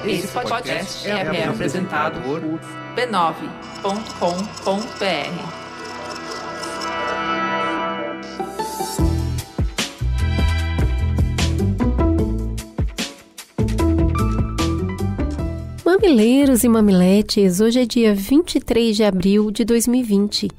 Esse podcast é apresentado por b9.com.br. Mamileiros e mamiletes, hoje é dia 23 de abril de 2020.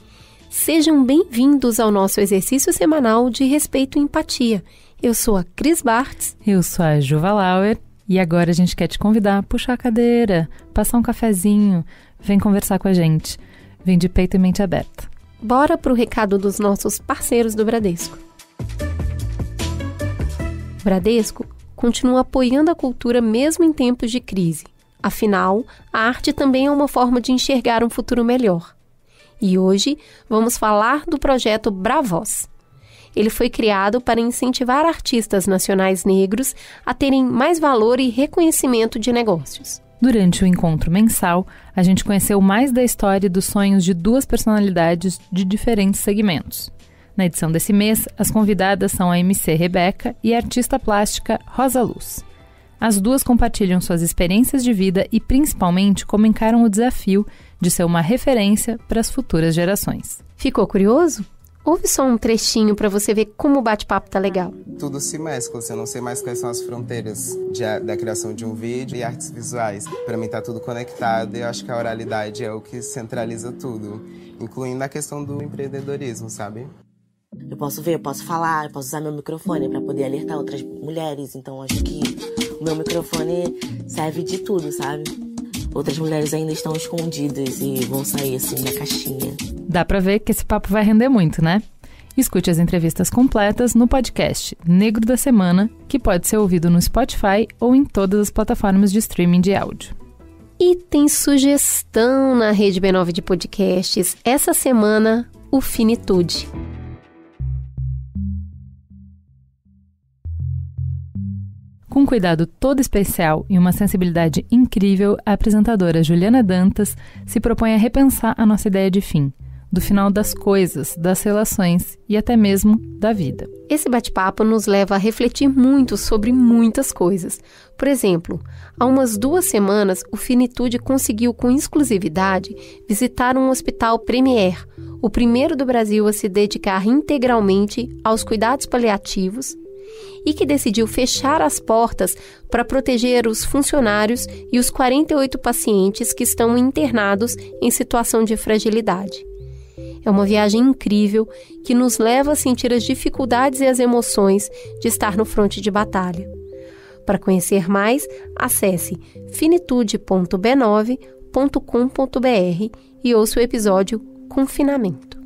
Sejam bem-vindos ao nosso exercício semanal de respeito e empatia. Eu sou a Cris Bartz. Eu sou a Juva Lauer. E agora a gente quer te convidar a puxar a cadeira, passar um cafezinho, vem conversar com a gente. Vem de peito e mente aberta. Bora pro recado dos nossos parceiros do Bradesco. O Bradesco continua apoiando a cultura mesmo em tempos de crise. Afinal, a arte também é uma forma de enxergar um futuro melhor. E hoje vamos falar do projeto Bravoz. Ele foi criado para incentivar artistas nacionais negros a terem mais valor e reconhecimento de negócios. Durante o encontro mensal, a gente conheceu mais da história e dos sonhos de duas personalidades de diferentes segmentos. Na edição desse mês, as convidadas são a MC Rebeca e a artista plástica Rosa Luz. As duas compartilham suas experiências de vida e, principalmente, como encaram o desafio de ser uma referência para as futuras gerações. Ficou curioso? Ouve só um trechinho para você ver como o bate-papo tá legal. Tudo se mescla, eu não sei mais quais são as fronteiras da criação de um vídeo e artes visuais. Para mim tá tudo conectado e eu acho que a oralidade é o que centraliza tudo, incluindo a questão do empreendedorismo, sabe? Eu posso ver, eu posso falar, eu posso usar meu microfone para poder alertar outras mulheres, então acho que o meu microfone serve de tudo, sabe? Outras mulheres ainda estão escondidas e vão sair assim da caixinha. Dá pra ver que esse papo vai render muito, né? Escute as entrevistas completas no podcast Negro da Semana, que pode ser ouvido no Spotify ou em todas as plataformas de streaming de áudio. E tem sugestão na Rede B9 de podcasts. Essa semana, o Finitude. Com um cuidado todo especial e uma sensibilidade incrível, a apresentadora Juliana Dantas se propõe a repensar a nossa ideia de fim, do final das coisas, das relações e até mesmo da vida. Esse bate-papo nos leva a refletir muito sobre muitas coisas. Por exemplo, há umas 2 semanas, o Finitude conseguiu com exclusividade visitar um hospital Premier, o primeiro do Brasil a se dedicar integralmente aos cuidados paliativos, e que decidiu fechar as portas para proteger os funcionários e os 48 pacientes que estão internados em situação de fragilidade. É uma viagem incrível que nos leva a sentir as dificuldades e as emoções de estar no fronte de batalha. Para conhecer mais, acesse finitude.b9.com.br e ouça o episódio Confinamento.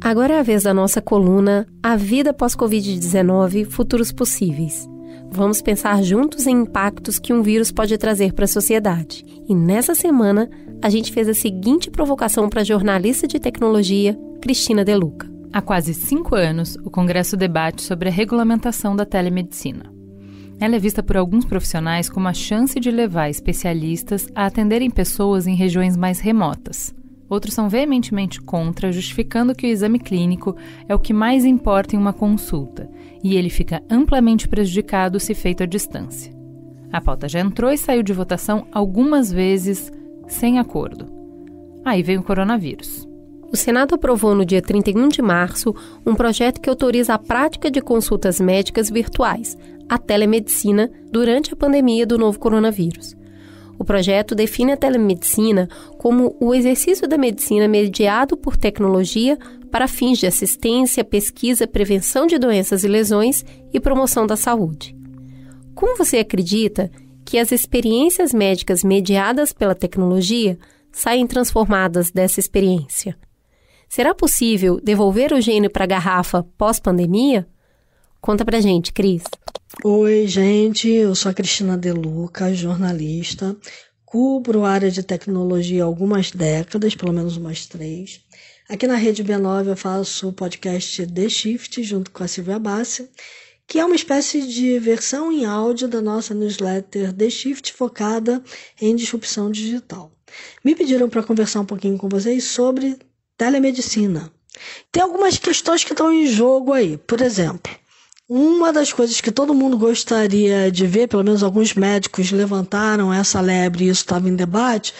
Agora é a vez da nossa coluna A Vida Pós-Covid-19 – Futuros Possíveis. Vamos pensar juntos em impactos que um vírus pode trazer para a sociedade. E nessa semana, a gente fez a seguinte provocação para a jornalista de tecnologia, Cristina De Luca. Há quase 5 anos, o Congresso debate sobre a regulamentação da telemedicina. Ela é vista por alguns profissionais como a chance de levar especialistas a atenderem pessoas em regiões mais remotas. Outros são veementemente contra, justificando que o exame clínico é o que mais importa em uma consulta, e ele fica amplamente prejudicado se feito à distância. A pauta já entrou e saiu de votação algumas vezes sem acordo. Aí vem o coronavírus. O Senado aprovou no dia 31 de março um projeto que autoriza a prática de consultas médicas virtuais, a telemedicina, durante a pandemia do novo coronavírus. O projeto define a telemedicina como o exercício da medicina mediado por tecnologia para fins de assistência, pesquisa, prevenção de doenças e lesões e promoção da saúde. Como você acredita que as experiências médicas mediadas pela tecnologia saem transformadas dessa experiência? Será possível devolver o gênio para a garrafa pós-pandemia? Conta pra gente, Cris. Oi, gente, eu sou a Cristina De Luca, jornalista, cubro a área de tecnologia há algumas décadas, pelo menos umas 3. Aqui na Rede B9 eu faço o podcast The Shift, junto com a Silvia Bassi, que é uma espécie de versão em áudio da nossa newsletter The Shift, focada em disrupção digital. Me pediram para conversar um pouquinho com vocês sobre telemedicina. Tem algumas questões que estão em jogo aí. Por exemplo, Uma das coisas que todo mundo gostaria de ver, pelo menos alguns médicos levantaram essa lebre e isso estava em debate,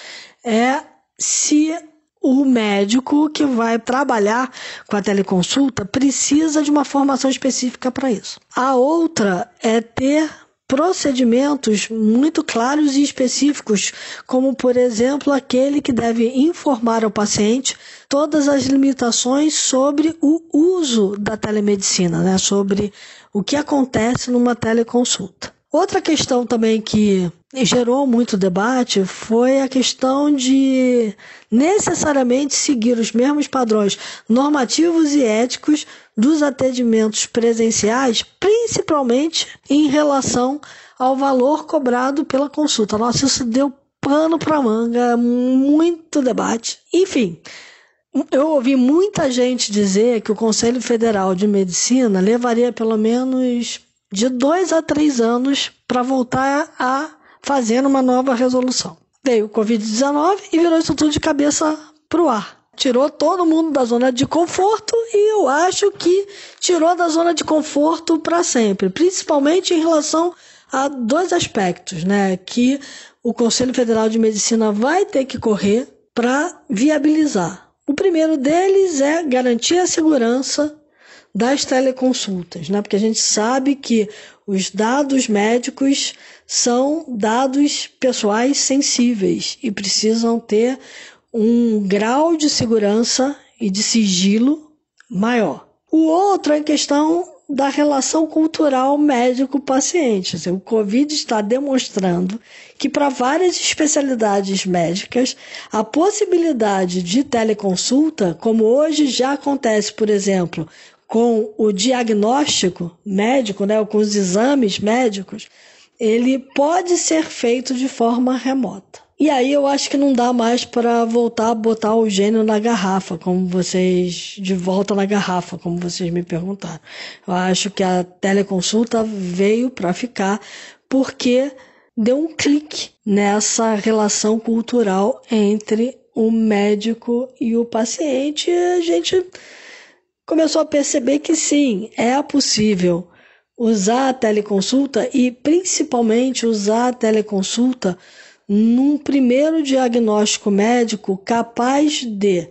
é se o médico que vai trabalhar com a teleconsulta precisa de uma formação específica para isso. A outra é ter procedimentos muito claros e específicos, como, por exemplo, aquele que deve informar ao paciente todas as limitações sobre o uso da telemedicina, né? Sobre o que acontece numa teleconsulta. Outra questão também que gerou muito debate foi a questão de necessariamente seguir os mesmos padrões normativos e éticos dos atendimentos presenciais, principalmente em relação ao valor cobrado pela consulta. Nossa, isso deu pano para manga, muito debate. Enfim, eu ouvi muita gente dizer que o Conselho Federal de Medicina levaria pelo menos de 2 a 3 anos para voltar a fazer uma nova resolução. Veio o Covid-19 e virou isso tudo de cabeça para o ar. Tirou todo mundo da zona de conforto e eu acho que tirou da zona de conforto para sempre, principalmente em relação a 2 aspectos, né, que o Conselho Federal de Medicina vai ter que correr para viabilizar. O primeiro deles é garantir a segurança das teleconsultas, né? Porque a gente sabe que os dados médicos são dados pessoais sensíveis e precisam ter um grau de segurança e de sigilo maior. O outro é a questão da relação cultural médico-paciente. O Covid está demonstrando que para várias especialidades médicas, a possibilidade de teleconsulta, como hoje já acontece, por exemplo, com o diagnóstico médico, né, ou com os exames médicos, ele pode ser feito de forma remota. E aí eu acho que não dá mais para voltar a botar o gênio na garrafa, de volta na garrafa, como vocês me perguntaram. Eu acho que a teleconsulta veio para ficar porque deu um clique nessa relação cultural entre o médico e o paciente. E a gente começou a perceber que sim, é possível usar a teleconsulta e principalmente usar a teleconsulta num primeiro diagnóstico médico capaz de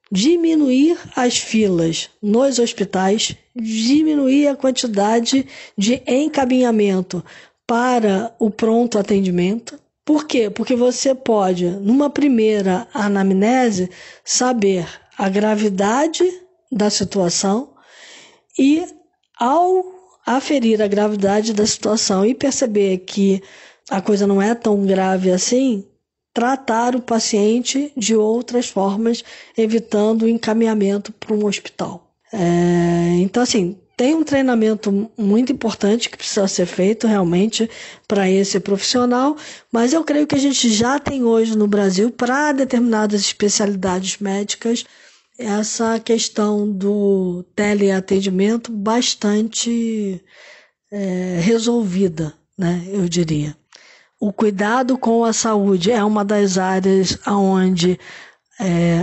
diminuir as filas nos hospitais, diminuir a quantidade de encaminhamento para o pronto atendimento. Por quê? Porque você pode, numa primeira anamnese, saber a gravidade da situação e, ao aferir a gravidade da situação e perceber que a coisa não é tão grave assim, tratar o paciente de outras formas, evitando o encaminhamento para um hospital. Então, assim, tem um treinamento muito importante que precisa ser feito realmente para esse profissional, mas eu creio que a gente já tem hoje no Brasil, para determinadas especialidades médicas, essa questão do teleatendimento bastante resolvida, né, eu diria. O cuidado com a saúde é uma das áreas onde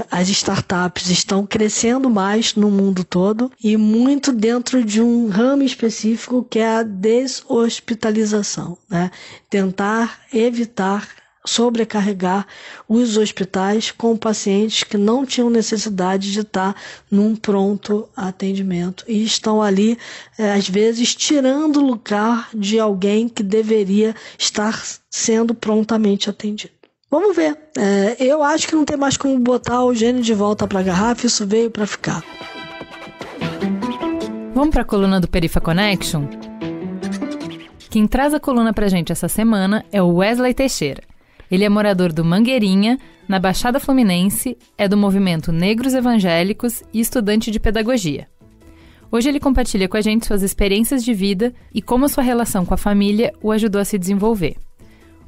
as startups estão crescendo mais no mundo todo e muito dentro de um ramo específico que é a deshospitalização, né? Tentar evitar sobrecarregar os hospitais com pacientes que não tinham necessidade de estar num pronto atendimento e estão ali, às vezes, tirando o lugar de alguém que deveria estar sendo prontamente atendido. Vamos ver. Eu acho que não tem mais como botar o gênio de volta para a garrafa, isso veio para ficar. Vamos para a coluna do Perifa Connection? Quem traz a coluna para a gente essa semana é o Wesley Teixeira. Ele é morador do Mangueirinha, na Baixada Fluminense, é do movimento Negros Evangélicos e estudante de pedagogia. Hoje ele compartilha com a gente suas experiências de vida e como a sua relação com a família o ajudou a se desenvolver.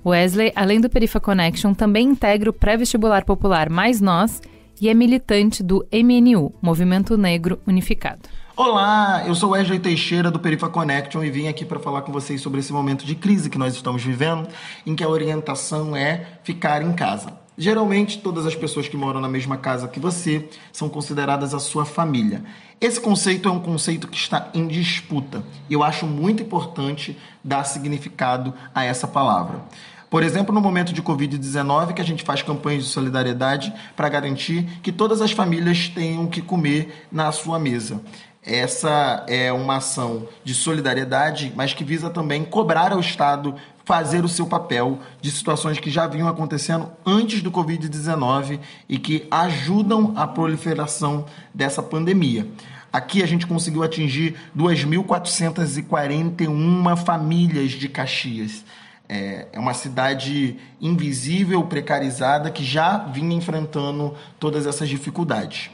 Wesley, além do Perifa Connection, também integra o pré-vestibular popular Mais Nós e é militante do MNU, Movimento Negro Unificado. Olá, eu sou Wesley Teixeira do Perifa Connection e vim aqui para falar com vocês sobre esse momento de crise que nós estamos vivendo, em que a orientação é ficar em casa. Geralmente, todas as pessoas que moram na mesma casa que você são consideradas a sua família. Esse conceito é um conceito que está em disputa. E eu acho muito importante dar significado a essa palavra. Por exemplo, no momento de Covid-19, que a gente faz campanhas de solidariedade para garantir que todas as famílias tenham o que comer na sua mesa. Essa é uma ação de solidariedade, mas que visa também cobrar ao Estado fazer o seu papel de situações que já vinham acontecendo antes do Covid-19 e que ajudam a proliferação dessa pandemia. Aqui a gente conseguiu atingir 2.441 famílias de Caxias. É uma cidade invisível, precarizada, que já vinha enfrentando todas essas dificuldades.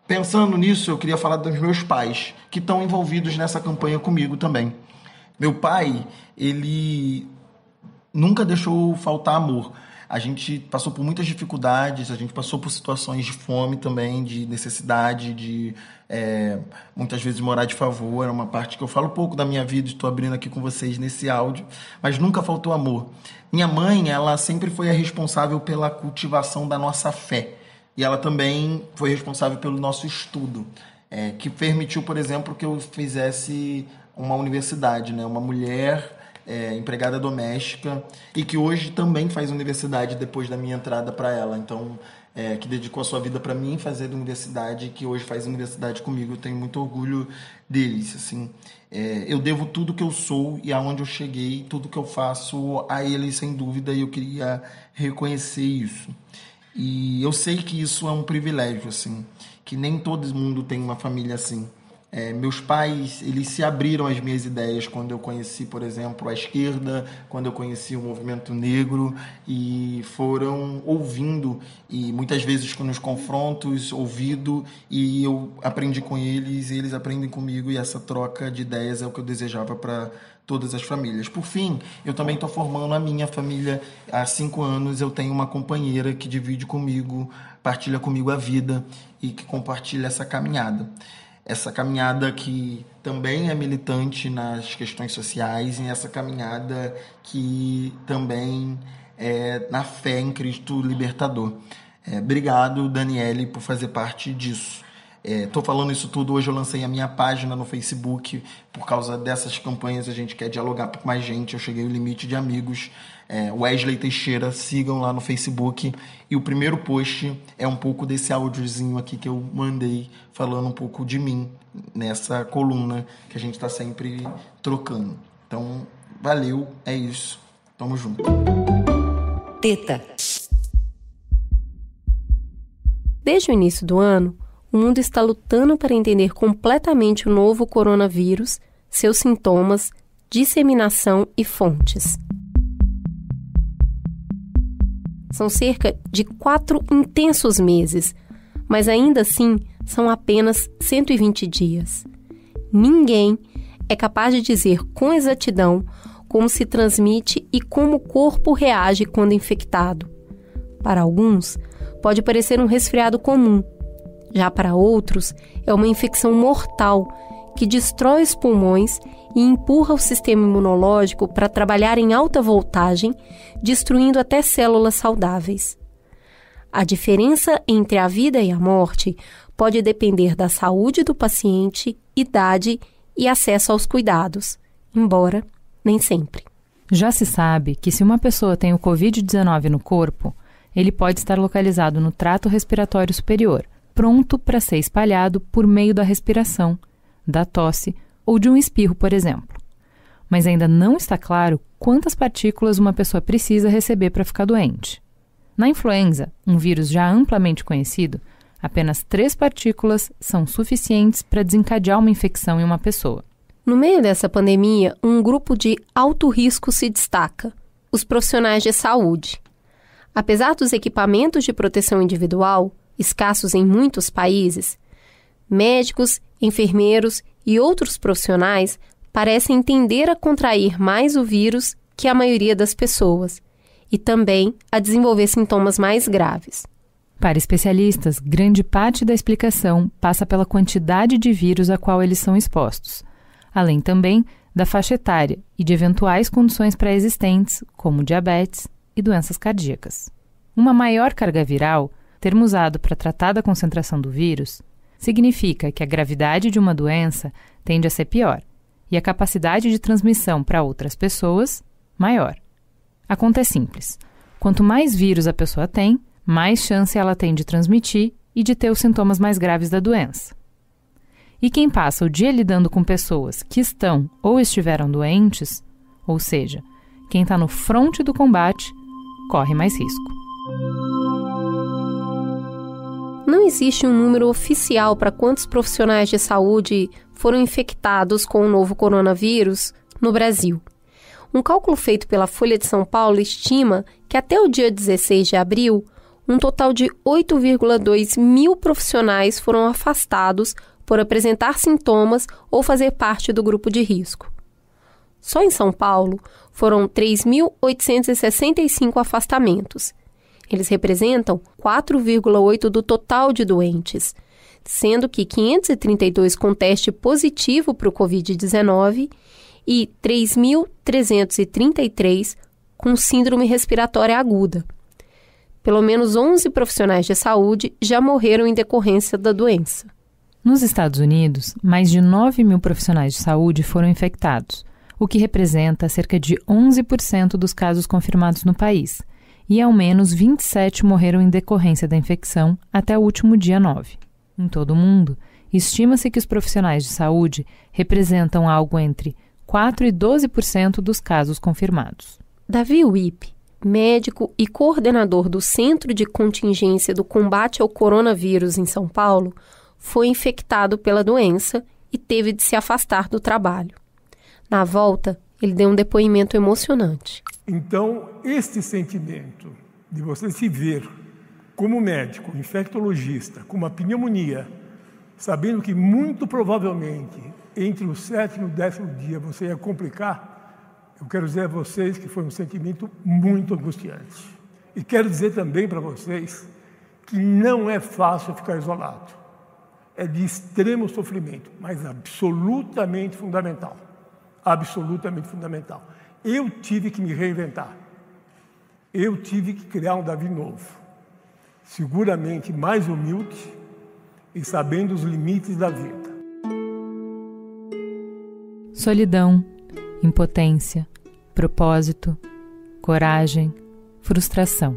Pensando nisso, eu queria falar dos meus pais, que estão envolvidos nessa campanha comigo também. Meu pai, ele nunca deixou faltar amor. A gente passou por muitas dificuldades, a gente passou por situações de fome também, de necessidade, de muitas vezes morar de favor. É uma parte que eu falo pouco da minha vida, estou abrindo aqui com vocês nesse áudio, mas nunca faltou amor. Minha mãe, ela sempre foi a responsável pela cultivação da nossa fé. E ela também foi responsável pelo nosso estudo, que permitiu, por exemplo, que eu fizesse uma universidade, né? Uma mulher empregada doméstica e que hoje também faz universidade depois da minha entrada para ela. Então, que dedicou a sua vida para mim fazer universidade e que hoje faz universidade comigo. Eu tenho muito orgulho deles. Assim. Eu devo tudo que eu sou e aonde eu cheguei, tudo que eu faço a eles, sem dúvida, e eu queria reconhecer isso. E eu sei que isso é um privilégio, assim, que nem todo mundo tem uma família assim. Meus pais, eles se abriram às minhas ideias quando eu conheci, por exemplo, a esquerda, quando eu conheci o movimento negro, e foram ouvindo, e muitas vezes nos confrontos, ouvido, e eu aprendi com eles, e eles aprendem comigo, e essa troca de ideias é o que eu desejava para todas as famílias. Por fim, eu também estou formando a minha família. Há 5 anos eu tenho uma companheira que divide comigo, partilha comigo a vida e que compartilha essa caminhada. Essa caminhada que também é militante nas questões sociais e essa caminhada que também é na fé em Cristo libertador. Obrigado, Daniele, por fazer parte disso. Estou falando isso tudo, hoje eu lancei a minha página no Facebook, por causa dessas campanhas a gente quer dialogar com mais gente, eu cheguei ao limite de amigos. Wesley Teixeira, sigam lá no Facebook, e o primeiro post é um pouco desse áudiozinho aqui que eu mandei, falando um pouco de mim, nessa coluna que a gente está sempre trocando. Então, valeu, é isso, tamo junto. Teta. Desde o início do ano, o mundo está lutando para entender completamente o novo coronavírus, seus sintomas, disseminação e fontes. São cerca de 4 intensos meses, mas ainda assim são apenas 120 dias. Ninguém é capaz de dizer com exatidão como se transmite e como o corpo reage quando infectado. Para alguns, pode parecer um resfriado comum. Já para outros, é uma infecção mortal que destrói os pulmões e empurra o sistema imunológico para trabalhar em alta voltagem, destruindo até células saudáveis. A diferença entre a vida e a morte pode depender da saúde do paciente, idade e acesso aos cuidados, embora nem sempre. Já se sabe que se uma pessoa tem o Covid-19 no corpo, ele pode estar localizado no trato respiratório superior, pronto para ser espalhado por meio da respiração, da tosse ou de um espirro, por exemplo. Mas ainda não está claro quantas partículas uma pessoa precisa receber para ficar doente. Na influenza, um vírus já amplamente conhecido, apenas 3 partículas são suficientes para desencadear uma infecção em uma pessoa. No meio dessa pandemia, um grupo de alto risco se destaca: os profissionais de saúde. Apesar dos equipamentos de proteção individual, escassos em muitos países, médicos, enfermeiros e outros profissionais parecem tender a contrair mais o vírus que a maioria das pessoas e também a desenvolver sintomas mais graves. Para especialistas, grande parte da explicação passa pela quantidade de vírus a qual eles são expostos, além também da faixa etária e de eventuais condições pré-existentes, como diabetes e doenças cardíacas. Uma maior carga viral, termo usado para tratar da concentração do vírus, significa que a gravidade de uma doença tende a ser pior e a capacidade de transmissão para outras pessoas, maior. A conta é simples. Quanto mais vírus a pessoa tem, mais chance ela tem de transmitir e de ter os sintomas mais graves da doença. E quem passa o dia lidando com pessoas que estão ou estiveram doentes, ou seja, quem está no fronte do combate, corre mais risco. Não existe um número oficial para quantos profissionais de saúde foram infectados com o novo coronavírus no Brasil. Um cálculo feito pela Folha de São Paulo estima que até o dia 16 de abril, um total de 8,2 mil profissionais foram afastados por apresentar sintomas ou fazer parte do grupo de risco. Só em São Paulo, foram 3.865 afastamentos. Eles representam 4,8% do total de doentes, sendo que 532 com teste positivo para o Covid-19 e 3.333 com síndrome respiratória aguda. Pelo menos 11 profissionais de saúde já morreram em decorrência da doença. Nos Estados Unidos, mais de 9 mil profissionais de saúde foram infectados, o que representa cerca de 11% dos casos confirmados no país, e ao menos 27 morreram em decorrência da infecção até o último dia 9. Em todo o mundo, estima-se que os profissionais de saúde representam algo entre 4% e 12% dos casos confirmados. Davi Wipp, médico e coordenador do Centro de Contingência do Combate ao Coronavírus em São Paulo, foi infectado pela doença e teve de se afastar do trabalho. Na volta, ele deu um depoimento emocionante. Então, este sentimento de você se ver como médico, infectologista, com uma pneumonia, sabendo que muito provavelmente entre o 7º e o 10º dia você ia complicar, eu quero dizer a vocês que foi um sentimento muito angustiante. E quero dizer também para vocês que não é fácil ficar isolado. É de extremo sofrimento, mas absolutamente fundamental. Absolutamente fundamental. Eu tive que me reinventar. Eu tive que criar um Davi novo. Seguramente mais humilde e sabendo os limites da vida. Solidão, impotência, propósito, coragem, frustração.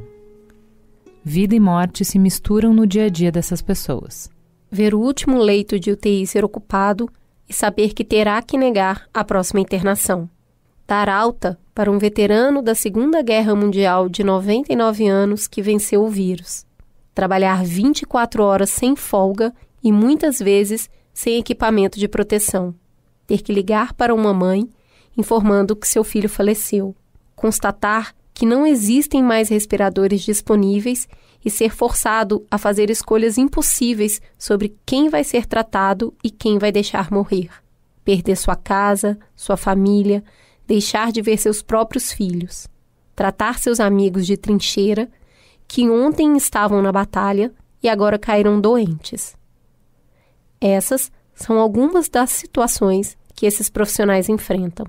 Vida e morte se misturam no dia a dia dessas pessoas. Ver o último leito de UTI ser ocupado e saber que terá que negar a próxima internação. Dar alta para um veterano da Segunda Guerra Mundial de 99 anos que venceu o vírus. Trabalhar 24 horas sem folga e muitas vezes sem equipamento de proteção. Ter que ligar para uma mãe informando que seu filho faleceu. Constatar que não existem mais respiradores disponíveis e ser forçado a fazer escolhas impossíveis sobre quem vai ser tratado e quem vai deixar morrer. Perder sua casa, sua família, deixar de ver seus próprios filhos. Tratar seus amigos de trincheira, que ontem estavam na batalha e agora caíram doentes. Essas são algumas das situações que esses profissionais enfrentam.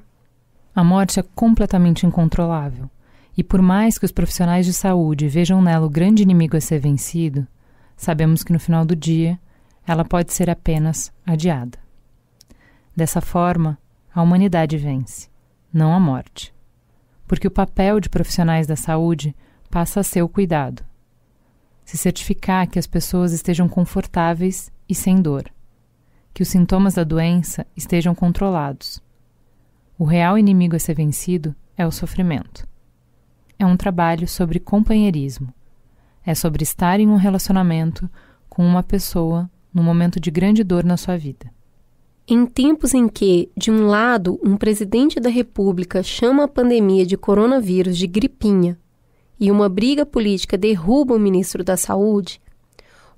A morte é completamente incontrolável. E por mais que os profissionais de saúde vejam nela o grande inimigo a ser vencido, sabemos que no final do dia ela pode ser apenas adiada. Dessa forma, a humanidade vence, não a morte. Porque o papel de profissionais da saúde passa a ser o cuidado. Se certificar que as pessoas estejam confortáveis e sem dor. Que os sintomas da doença estejam controlados. O real inimigo a ser vencido é o sofrimento. É um trabalho sobre companheirismo. É sobre estar em um relacionamento com uma pessoa num momento de grande dor na sua vida. Em tempos em que, de um lado, um presidente da República chama a pandemia de coronavírus de gripinha e uma briga política derruba o ministro da Saúde,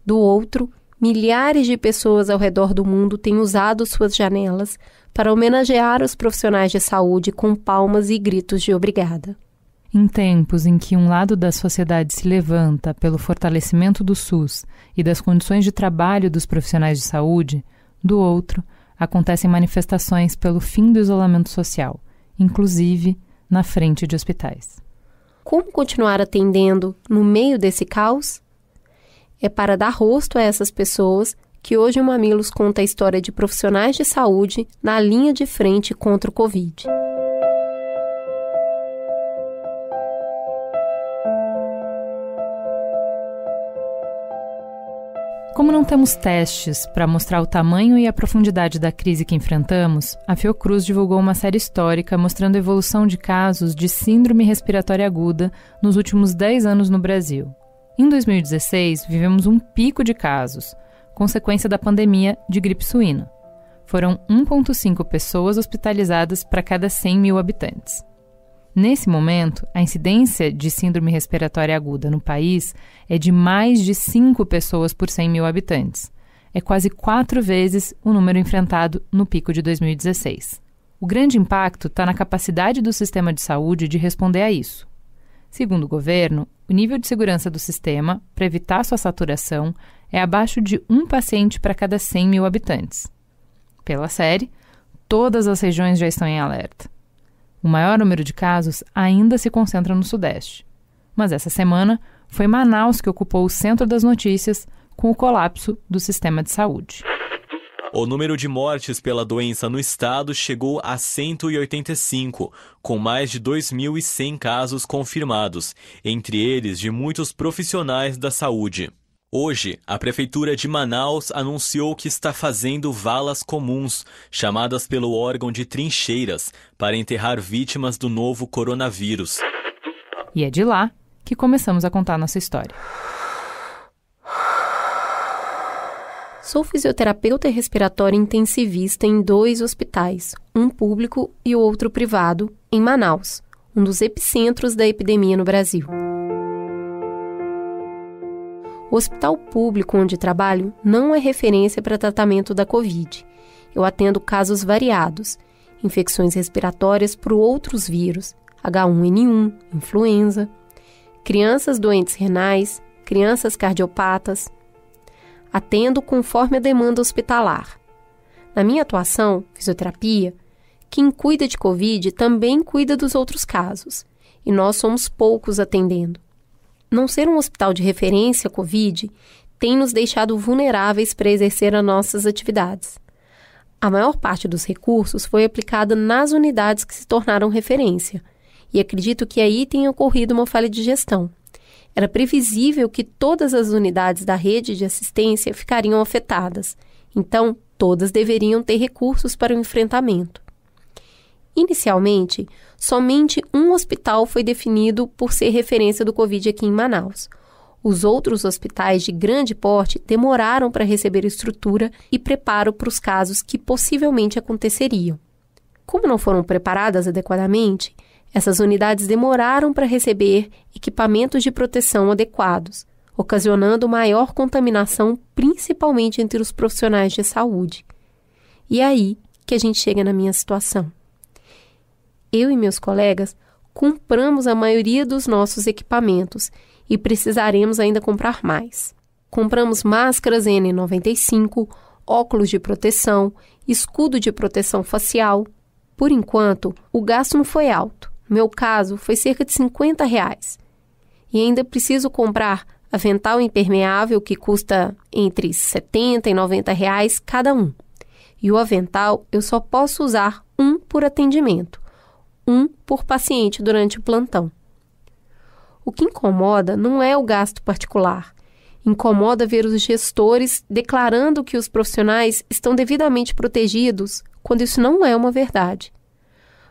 do outro, milhares de pessoas ao redor do mundo têm usado suas janelas para homenagear os profissionais de saúde com palmas e gritos de obrigada. Em tempos em que um lado da sociedade se levanta pelo fortalecimento do SUS e das condições de trabalho dos profissionais de saúde, do outro, acontecem manifestações pelo fim do isolamento social, inclusive na frente de hospitais. como continuar atendendo no meio desse caos? É para dar rosto a essas pessoas que hoje o Mamilos conta a história de profissionais de saúde na linha de frente contra o Covid. Como não temos testes para mostrar o tamanho e a profundidade da crise que enfrentamos, a Fiocruz divulgou uma série histórica mostrando a evolução de casos de síndrome respiratória aguda nos últimos 10 anos no Brasil. Em 2016, vivemos um pico de casos, consequência da pandemia de gripe suína. Foram 1,5 pessoas hospitalizadas para cada 100 mil habitantes. Nesse momento, a incidência de síndrome respiratória aguda no país é de mais de 5 pessoas por 100 mil habitantes. É quase 4 vezes o número enfrentado no pico de 2016. O grande impacto está na capacidade do sistema de saúde de responder a isso. Segundo o governo, o nível de segurança do sistema, para evitar sua saturação, é abaixo de 1 paciente para cada 100 mil habitantes. Pela série, todas as regiões já estão em alerta. O maior número de casos ainda se concentra no Sudeste. Mas essa semana foi Manaus que ocupou o centro das notícias com o colapso do sistema de saúde. O número de mortes pela doença no estado chegou a 185, com mais de 2.100 casos confirmados, entre eles de muitos profissionais da saúde. Hoje, a Prefeitura de Manaus anunciou que está fazendo valas comuns, chamadas pelo órgão de trincheiras, para enterrar vítimas do novo coronavírus. E é de lá que começamos a contar nossa história. Sou fisioterapeuta respiratória intensivista em 2 hospitais, um público e o outro privado, em Manaus, um dos epicentros da epidemia no Brasil. O hospital público onde trabalho não é referência para tratamento da Covid. Eu atendo casos variados, infecções respiratórias por outros vírus, H1N1, influenza, crianças doentes renais, crianças cardiopatas. Atendo conforme a demanda hospitalar. Na minha atuação, fisioterapia, quem cuida de Covid também cuida dos outros casos, e nós somos poucos atendendo. Não ser um hospital de referência Covid tem nos deixado vulneráveis para exercer as nossas atividades. A maior parte dos recursos foi aplicada nas unidades que se tornaram referência, e acredito que aí tenha ocorrido uma falha de gestão. Era previsível que todas as unidades da rede de assistência ficariam afetadas, então todas deveriam ter recursos para o enfrentamento. Inicialmente, somente um hospital foi definido por ser referência do Covid aqui em Manaus. Os outros hospitais de grande porte demoraram para receber estrutura e preparo para os casos que possivelmente aconteceriam. Como não foram preparadas adequadamente, essas unidades demoraram para receber equipamentos de proteção adequados, ocasionando maior contaminação, principalmente entre os profissionais de saúde. E é aí que a gente chega na minha situação. Eu e meus colegas compramos a maioria dos nossos equipamentos e precisaremos ainda comprar mais. Compramos máscaras N95, óculos de proteção, escudo de proteção facial. Por enquanto, o gasto não foi alto. No meu caso, foi cerca de R$50. E ainda preciso comprar avental impermeável que custa entre R$70 e R$90 cada um. E o avental eu só posso usar um por atendimento. Um por paciente durante o plantão. O que incomoda não é o gasto particular. Incomoda ver os gestores declarando que os profissionais estão devidamente protegidos, quando isso não é uma verdade.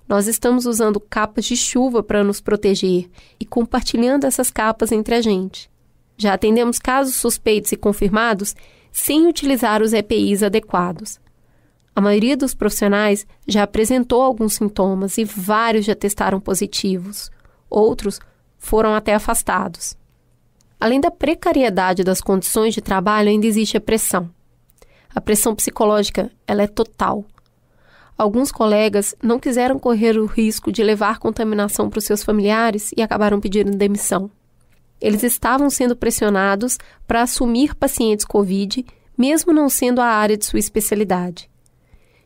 Nós estamos usando capas de chuva para nos proteger e compartilhando essas capas entre a gente. Já atendemos casos suspeitos e confirmados sem utilizar os EPIs adequados. A maioria dos profissionais já apresentou alguns sintomas e vários já testaram positivos. Outros foram até afastados. Além da precariedade das condições de trabalho, ainda existe a pressão. A pressão psicológica, ela é total. Alguns colegas não quiseram correr o risco de levar contaminação para os seus familiares e acabaram pedindo demissão. Eles estavam sendo pressionados para assumir pacientes Covid, mesmo não sendo a área de sua especialidade.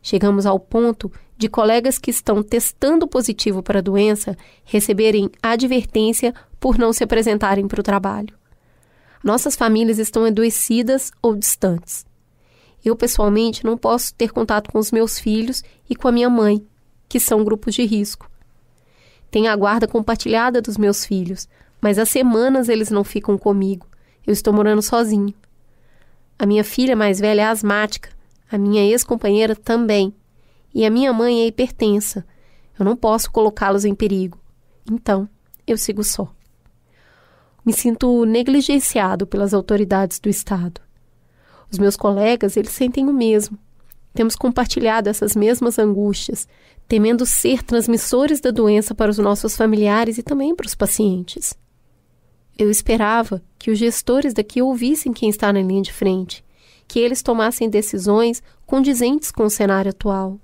Chegamos ao ponto de colegas que estão testando positivo para a doença receberem advertência por não se apresentarem para o trabalho. Nossas famílias estão adoecidas ou distantes. Eu, pessoalmente, não posso ter contato com os meus filhos e com a minha mãe, que são grupos de risco. Tenho a guarda compartilhada dos meus filhos, mas há semanas eles não ficam comigo. Eu estou morando sozinho. A minha filha mais velha é asmática, a minha ex-companheira também, e a minha mãe é hipertensa. Eu não posso colocá-los em perigo. Então, eu sigo só. Me sinto negligenciado pelas autoridades do Estado. Os meus colegas, eles sentem o mesmo. Temos compartilhado essas mesmas angústias, temendo ser transmissores da doença para os nossos familiares e também para os pacientes. Eu esperava que os gestores daqui ouvissem quem está na linha de frente, que eles tomassem decisões condizentes com o cenário atual.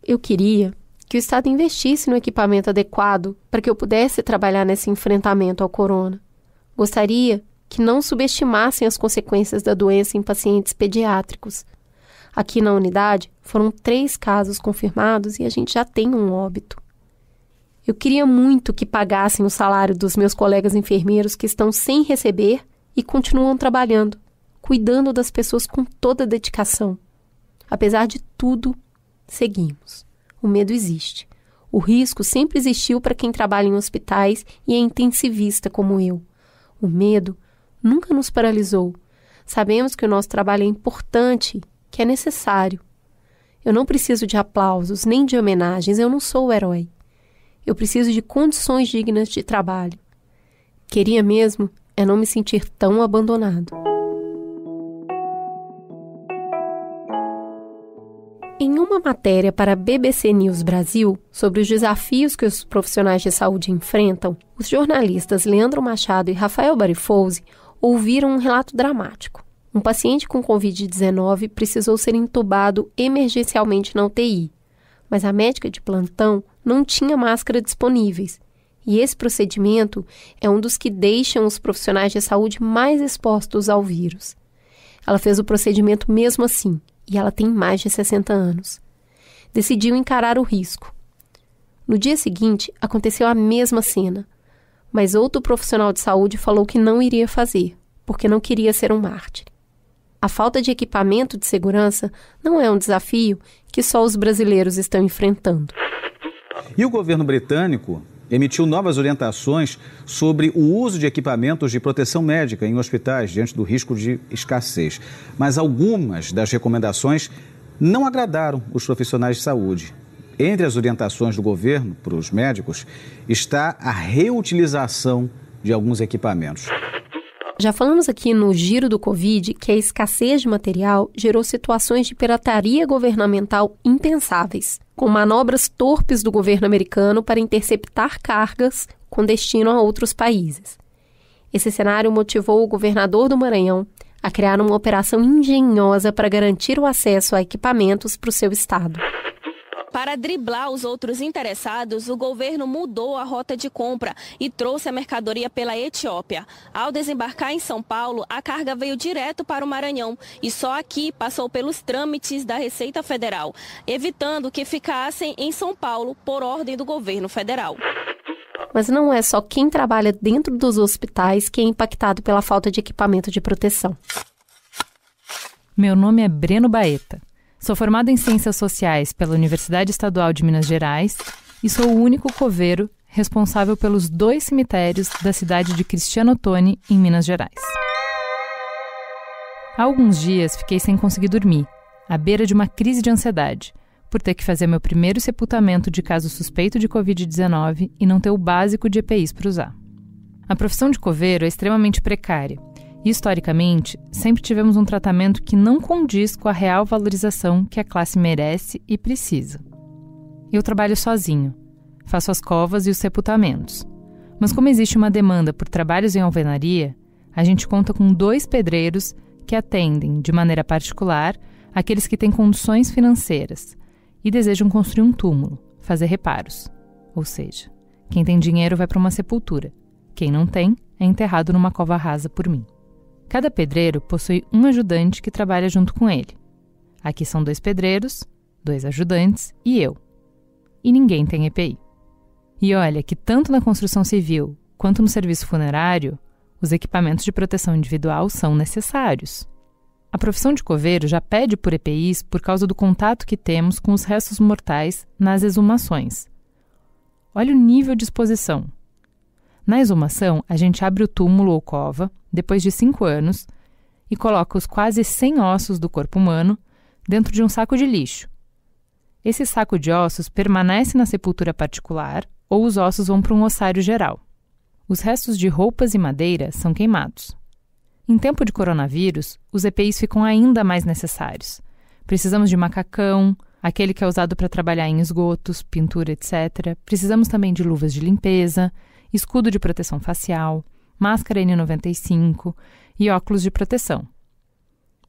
Eu queria que o Estado investisse no equipamento adequado para que eu pudesse trabalhar nesse enfrentamento ao corona. Gostaria que não subestimassem as consequências da doença em pacientes pediátricos. Aqui na unidade foram 3 casos confirmados e a gente já tem um óbito. Eu queria muito que pagassem o salário dos meus colegas enfermeiros que estão sem receber e continuam trabalhando, cuidando das pessoas com toda a dedicação. Apesar de tudo, seguimos. O medo existe. O risco sempre existiu para quem trabalha em hospitais e é intensivista como eu. O medo nunca nos paralisou. Sabemos que o nosso trabalho é importante, que é necessário. Eu não preciso de aplausos, nem de homenagens, eu não sou o herói. Eu preciso de condições dignas de trabalho. Queria mesmo é não me sentir tão abandonado. Em uma matéria para a BBC News Brasil sobre os desafios que os profissionais de saúde enfrentam, os jornalistas Leandro Machado e Rafael Barifouzi ouviram um relato dramático. Um paciente com Covid-19 precisou ser entubado emergencialmente na UTI, mas a médica de plantão não tinha máscara disponíveis. E esse procedimento é um dos que deixam os profissionais de saúde mais expostos ao vírus. Ela fez o procedimento mesmo assim, e ela tem mais de 60 anos. Decidiu encarar o risco. No dia seguinte, aconteceu a mesma cena, mas outro profissional de saúde falou que não iria fazer, porque não queria ser um mártir. A falta de equipamento de segurança não é um desafio que só os brasileiros estão enfrentando. E o governo britânico emitiu novas orientações sobre o uso de equipamentos de proteção médica em hospitais diante do risco de escassez. Mas algumas das recomendações não agradaram os profissionais de saúde. Entre as orientações do governo para os médicos está a reutilização de alguns equipamentos. Já falamos aqui no Giro do Covid que a escassez de material gerou situações de pirataria governamental impensáveis, com manobras torpes do governo americano para interceptar cargas com destino a outros países. Esse cenário motivou o governador do Maranhão a criar uma operação engenhosa para garantir o acesso a equipamentos para o seu estado. Para driblar os outros interessados, o governo mudou a rota de compra e trouxe a mercadoria pela Etiópia. Ao desembarcar em São Paulo, a carga veio direto para o Maranhão e só aqui passou pelos trâmites da Receita Federal, evitando que ficassem em São Paulo por ordem do governo federal. Mas não é só quem trabalha dentro dos hospitais que é impactado pela falta de equipamento de proteção. Meu nome é Breno Baeta. Sou formado em Ciências Sociais pela Universidade Estadual de Minas Gerais e sou o único coveiro responsável pelos 2 cemitérios da cidade de Cristiano Ottoni, em Minas Gerais. Há alguns dias fiquei sem conseguir dormir, à beira de uma crise de ansiedade, por ter que fazer meu primeiro sepultamento de caso suspeito de Covid-19 e não ter o básico de EPIs para usar. A profissão de coveiro é extremamente precária. E, historicamente, sempre tivemos um tratamento que não condiz com a real valorização que a classe merece e precisa. Eu trabalho sozinho, faço as covas e os sepultamentos. Mas como existe uma demanda por trabalhos em alvenaria, a gente conta com 2 pedreiros que atendem, de maneira particular, aqueles que têm condições financeiras e desejam construir um túmulo, fazer reparos. Ou seja, quem tem dinheiro vai para uma sepultura, quem não tem é enterrado numa cova rasa por mim. Cada pedreiro possui um ajudante que trabalha junto com ele. Aqui são 2 pedreiros, 2 ajudantes e eu. e ninguém tem EPI. E olha que tanto na construção civil quanto no serviço funerário, os equipamentos de proteção individual são necessários. A profissão de coveiro já pede por EPIs por causa do contato que temos com os restos mortais nas exumações. Olha o nível de exposição. Na exumação, a gente abre o túmulo ou cova, depois de 5 anos, e coloca os quase 100 ossos do corpo humano dentro de um saco de lixo. Esse saco de ossos permanece na sepultura particular ou os ossos vão para um ossário geral. Os restos de roupas e madeira são queimados. Em tempo de coronavírus, os EPIs ficam ainda mais necessários. Precisamos de macacão, aquele que é usado para trabalhar em esgotos, pintura, etc. Precisamos também de luvas de limpeza, escudo de proteção facial, máscara N95 e óculos de proteção.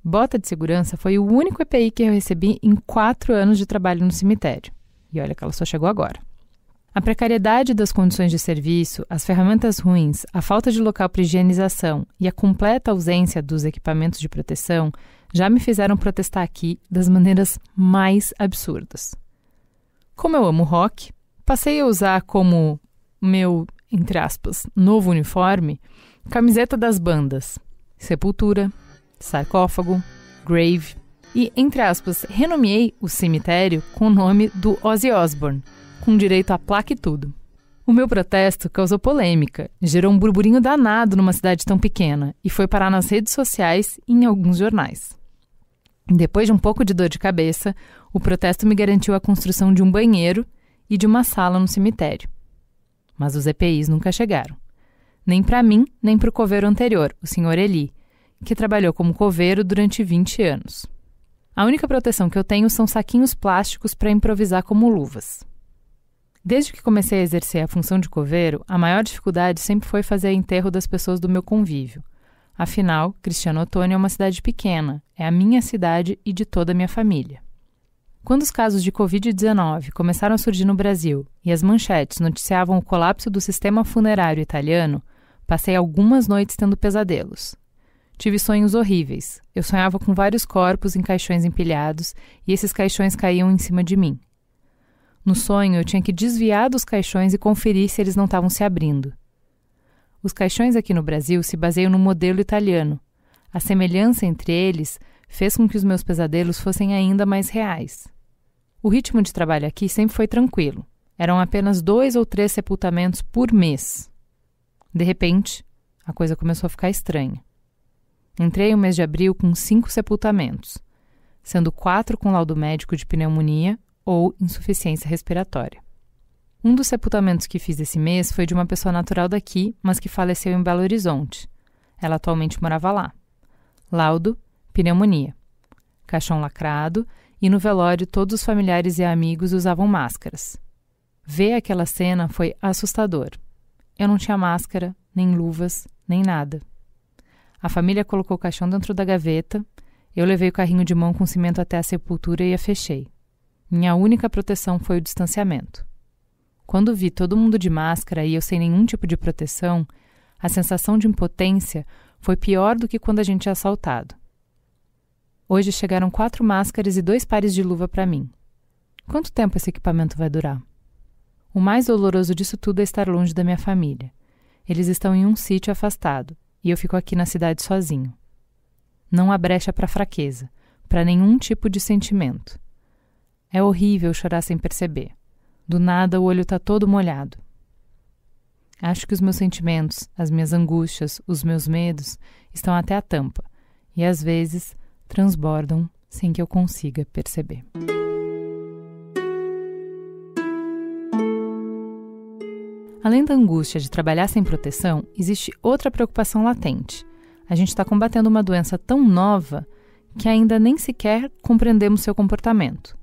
Bota de segurança foi o único EPI que eu recebi em 4 anos de trabalho no cemitério. E olha que ela só chegou agora. A precariedade das condições de serviço, as ferramentas ruins, a falta de local para higienização e a completa ausência dos equipamentos de proteção já me fizeram protestar aqui das maneiras mais absurdas. Como eu amo rock, passei a usar como meu, entre aspas, novo uniforme, camiseta das bandas Sepultura, Sarcófago, Grave e, entre aspas, renomeei o cemitério com o nome do Ozzy Osbourne, com direito a placa e tudo. O meu protesto causou polêmica, gerou um burburinho danado numa cidade tão pequena e foi parar nas redes sociais e em alguns jornais. Depois de um pouco de dor de cabeça, o protesto me garantiu a construção de um banheiro e de uma sala no cemitério. Mas os EPIs nunca chegaram. Nem para mim, nem para o coveiro anterior, o Sr. Eli, que trabalhou como coveiro durante 20 anos. A única proteção que eu tenho são saquinhos plásticos para improvisar como luvas. Desde que comecei a exercer a função de coveiro, a maior dificuldade sempre foi fazer enterro das pessoas do meu convívio. Afinal, Cristiano Ottoni é uma cidade pequena, é a minha cidade e de toda a minha família. Quando os casos de Covid-19 começaram a surgir no Brasil e as manchetes noticiavam o colapso do sistema funerário italiano, passei algumas noites tendo pesadelos. Tive sonhos horríveis. Eu sonhava com vários corpos em caixões empilhados e esses caixões caíam em cima de mim. No sonho, eu tinha que desviar dos caixões e conferir se eles não estavam se abrindo. Os caixões aqui no Brasil se baseiam no modelo italiano. A semelhança entre eles fez com que os meus pesadelos fossem ainda mais reais. O ritmo de trabalho aqui sempre foi tranquilo. Eram apenas 2 ou 3 sepultamentos por mês. De repente, a coisa começou a ficar estranha. Entrei o mês de abril com 5 sepultamentos, sendo 4 com laudo médico de pneumonia ou insuficiência respiratória. Um dos sepultamentos que fiz esse mês foi de uma pessoa natural daqui, mas que faleceu em Belo Horizonte. Ela atualmente morava lá. Laudo, pneumonia. Caixão lacrado e no velório todos os familiares e amigos usavam máscaras. Ver aquela cena foi assustador. Eu não tinha máscara, nem luvas, nem nada. A família colocou o caixão dentro da gaveta, eu levei o carrinho de mão com cimento até a sepultura e a fechei. Minha única proteção foi o distanciamento. Quando vi todo mundo de máscara e eu sem nenhum tipo de proteção, a sensação de impotência foi pior do que quando a gente é assaltado. Hoje chegaram 4 máscaras e 2 pares de luva para mim. Quanto tempo esse equipamento vai durar? O mais doloroso disso tudo é estar longe da minha família. Eles estão em um sítio afastado e eu fico aqui na cidade sozinho. Não há brecha para fraqueza, para nenhum tipo de sentimento. É horrível chorar sem perceber. Do nada o olho está todo molhado. Acho que os meus sentimentos, as minhas angústias, os meus medos estão até a tampa e às vezes transbordam sem que eu consiga perceber. Além da angústia de trabalhar sem proteção, existe outra preocupação latente. A gente está combatendo uma doença tão nova que ainda nem sequer compreendemos seu comportamento.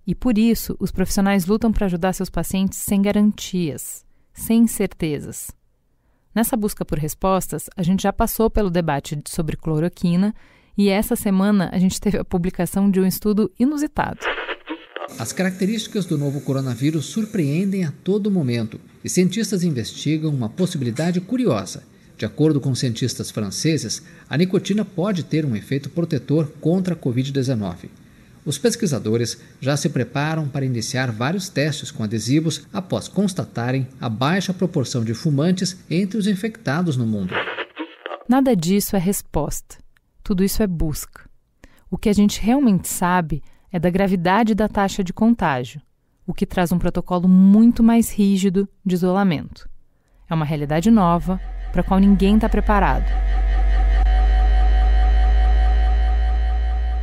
E por isso, os profissionais lutam para ajudar seus pacientes sem garantias, sem certezas. Nessa busca por respostas, a gente já passou pelo debate sobre cloroquina e essa semana a gente teve a publicação de um estudo inusitado. As características do novo coronavírus surpreendem a todo momento e cientistas investigam uma possibilidade curiosa. De acordo com cientistas franceses, a nicotina pode ter um efeito protetor contra a Covid-19. Os pesquisadores já se preparam para iniciar vários testes com adesivos após constatarem a baixa proporção de fumantes entre os infectados no mundo. Nada disso é resposta. Tudo isso é busca. O que a gente realmente sabe é da gravidade da taxa de contágio, o que traz um protocolo muito mais rígido de isolamento. É uma realidade nova, para a qual ninguém está preparado.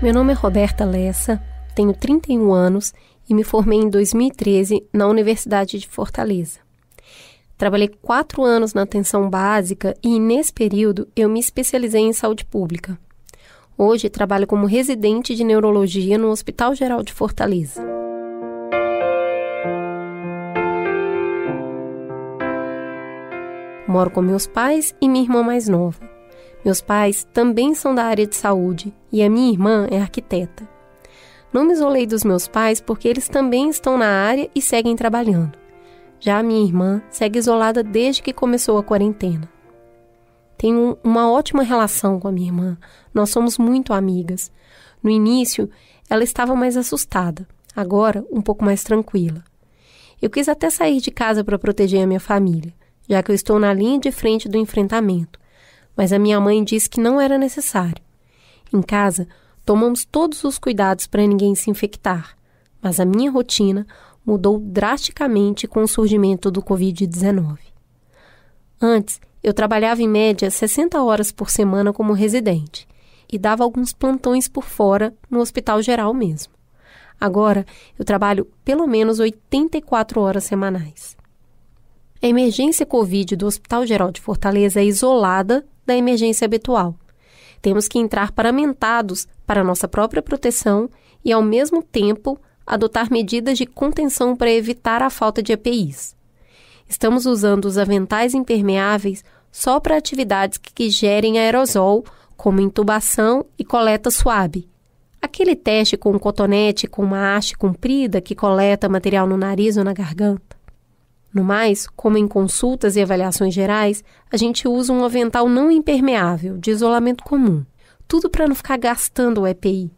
Meu nome é Roberta Lessa, tenho 31 anos e me formei em 2013 na Universidade de Fortaleza. Trabalhei 4 anos na atenção básica e, nesse período, eu me especializei em saúde pública. Hoje, trabalho como residente de neurologia no Hospital Geral de Fortaleza. Moro com meus pais e minha irmã mais nova. Meus pais também são da área de saúde e a minha irmã é arquiteta. Não me isolei dos meus pais porque eles também estão na área e seguem trabalhando. Já a minha irmã segue isolada desde que começou a quarentena. Tenho uma ótima relação com a minha irmã. Nós somos muito amigas. No início, ela estava mais assustada. Agora, um pouco mais tranquila. Eu quis até sair de casa para proteger a minha família, já que eu estou na linha de frente do enfrentamento. Mas a minha mãe disse que não era necessário. Em casa, tomamos todos os cuidados para ninguém se infectar. Mas a minha rotina mudou drasticamente com o surgimento do Covid-19. Antes, eu trabalhava em média 60 horas por semana como residente e dava alguns plantões por fora no Hospital Geral mesmo. Agora, eu trabalho pelo menos 84 horas semanais. A emergência Covid do Hospital Geral de Fortaleza é isolada da emergência habitual. Temos que entrar paramentados para nossa própria proteção e, ao mesmo tempo, adotar medidas de contenção para evitar a falta de EPIs. Estamos usando os aventais impermeáveis só para atividades que gerem aerosol, como intubação e coleta suave. Aquele teste com um cotonete com uma haste comprida que coleta material no nariz ou na garganta. No mais, como em consultas e avaliações gerais, a gente usa um avental não impermeável, de isolamento comum. Tudo para não ficar gastando o EPI.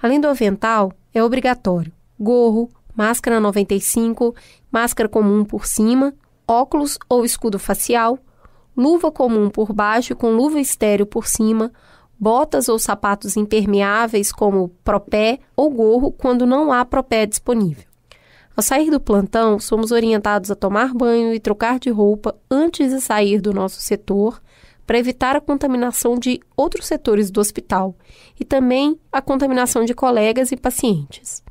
Além do avental, é obrigatório gorro, máscara 95, máscara comum por cima, óculos ou escudo facial, luva comum por baixo com luva estéril por cima, botas ou sapatos impermeáveis como propé ou gorro quando não há propé disponível. Ao sair do plantão, somos orientados a tomar banho e trocar de roupa antes de sair do nosso setor para evitar a contaminação de outros setores do hospital e também a contaminação de colegas e pacientes.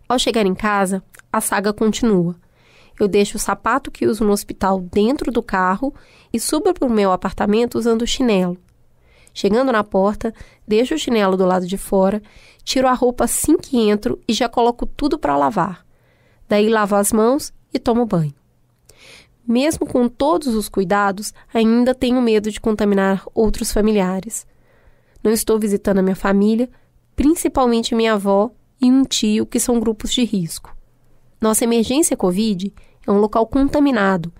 Ao chegar em casa, a saga continua. Eu deixo o sapato que uso no hospital dentro do carro e subo para o meu apartamento usando o chinelo. Chegando na porta, deixo o chinelo do lado de fora, tiro a roupa assim que entro e já coloco tudo para lavar. Daí lavo as mãos e tomo banho. Mesmo com todos os cuidados, ainda tenho medo de contaminar outros familiares. Não estou visitando a minha família, principalmente minha avó e um tio, que são grupos de risco. Nossa emergência Covid é um local contaminado,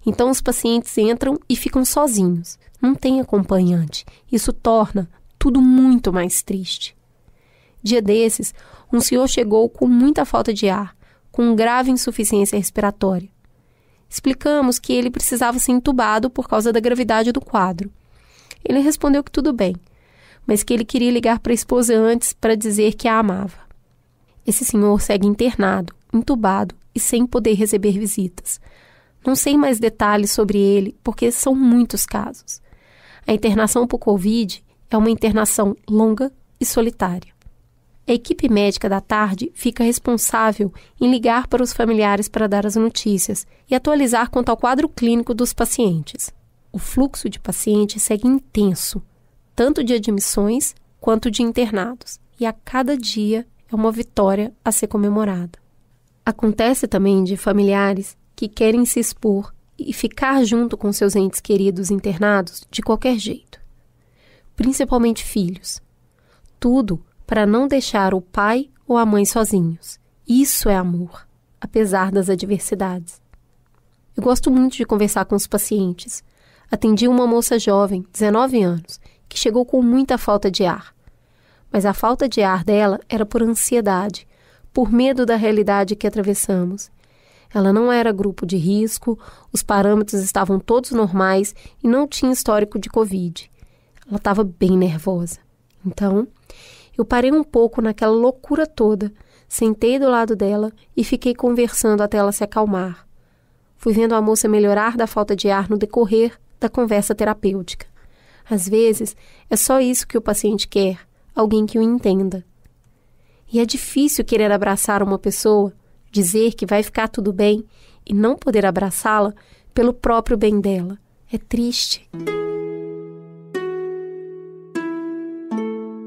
então os pacientes entram e ficam sozinhos. Não tem acompanhante. Isso torna tudo muito mais triste. Dia desses, um senhor chegou com muita falta de ar, com grave insuficiência respiratória. Explicamos que ele precisava ser entubado por causa da gravidade do quadro. Ele respondeu que tudo bem, mas que ele queria ligar para a esposa antes para dizer que a amava. Esse senhor segue internado, entubado e sem poder receber visitas. Não sei mais detalhes sobre ele, porque são muitos casos. A internação por Covid é uma internação longa e solitária. A equipe médica da tarde fica responsável em ligar para os familiares para dar as notícias e atualizar quanto ao quadro clínico dos pacientes. O fluxo de pacientes segue intenso, tanto de admissões quanto de internados, e a cada dia é uma vitória a ser comemorada. Acontece também de familiares que querem se expor e ficar junto com seus entes queridos internados de qualquer jeito. Principalmente filhos. Tudo para não deixar o pai ou a mãe sozinhos. Isso é amor, apesar das adversidades. Eu gosto muito de conversar com os pacientes. Atendi uma moça jovem, 19 anos, que chegou com muita falta de ar. Mas a falta de ar dela era por ansiedade, por medo da realidade que atravessamos. Ela não era grupo de risco, os parâmetros estavam todos normais e não tinha histórico de Covid. Ela estava bem nervosa. Então, eu parei um pouco naquela loucura toda, sentei do lado dela e fiquei conversando até ela se acalmar. Fui vendo a moça melhorar da falta de ar no decorrer da conversa terapêutica. Às vezes, é só isso que o paciente quer, alguém que o entenda. E é difícil querer abraçar uma pessoa, dizer que vai ficar tudo bem e não poder abraçá-la pelo próprio bem dela. É triste.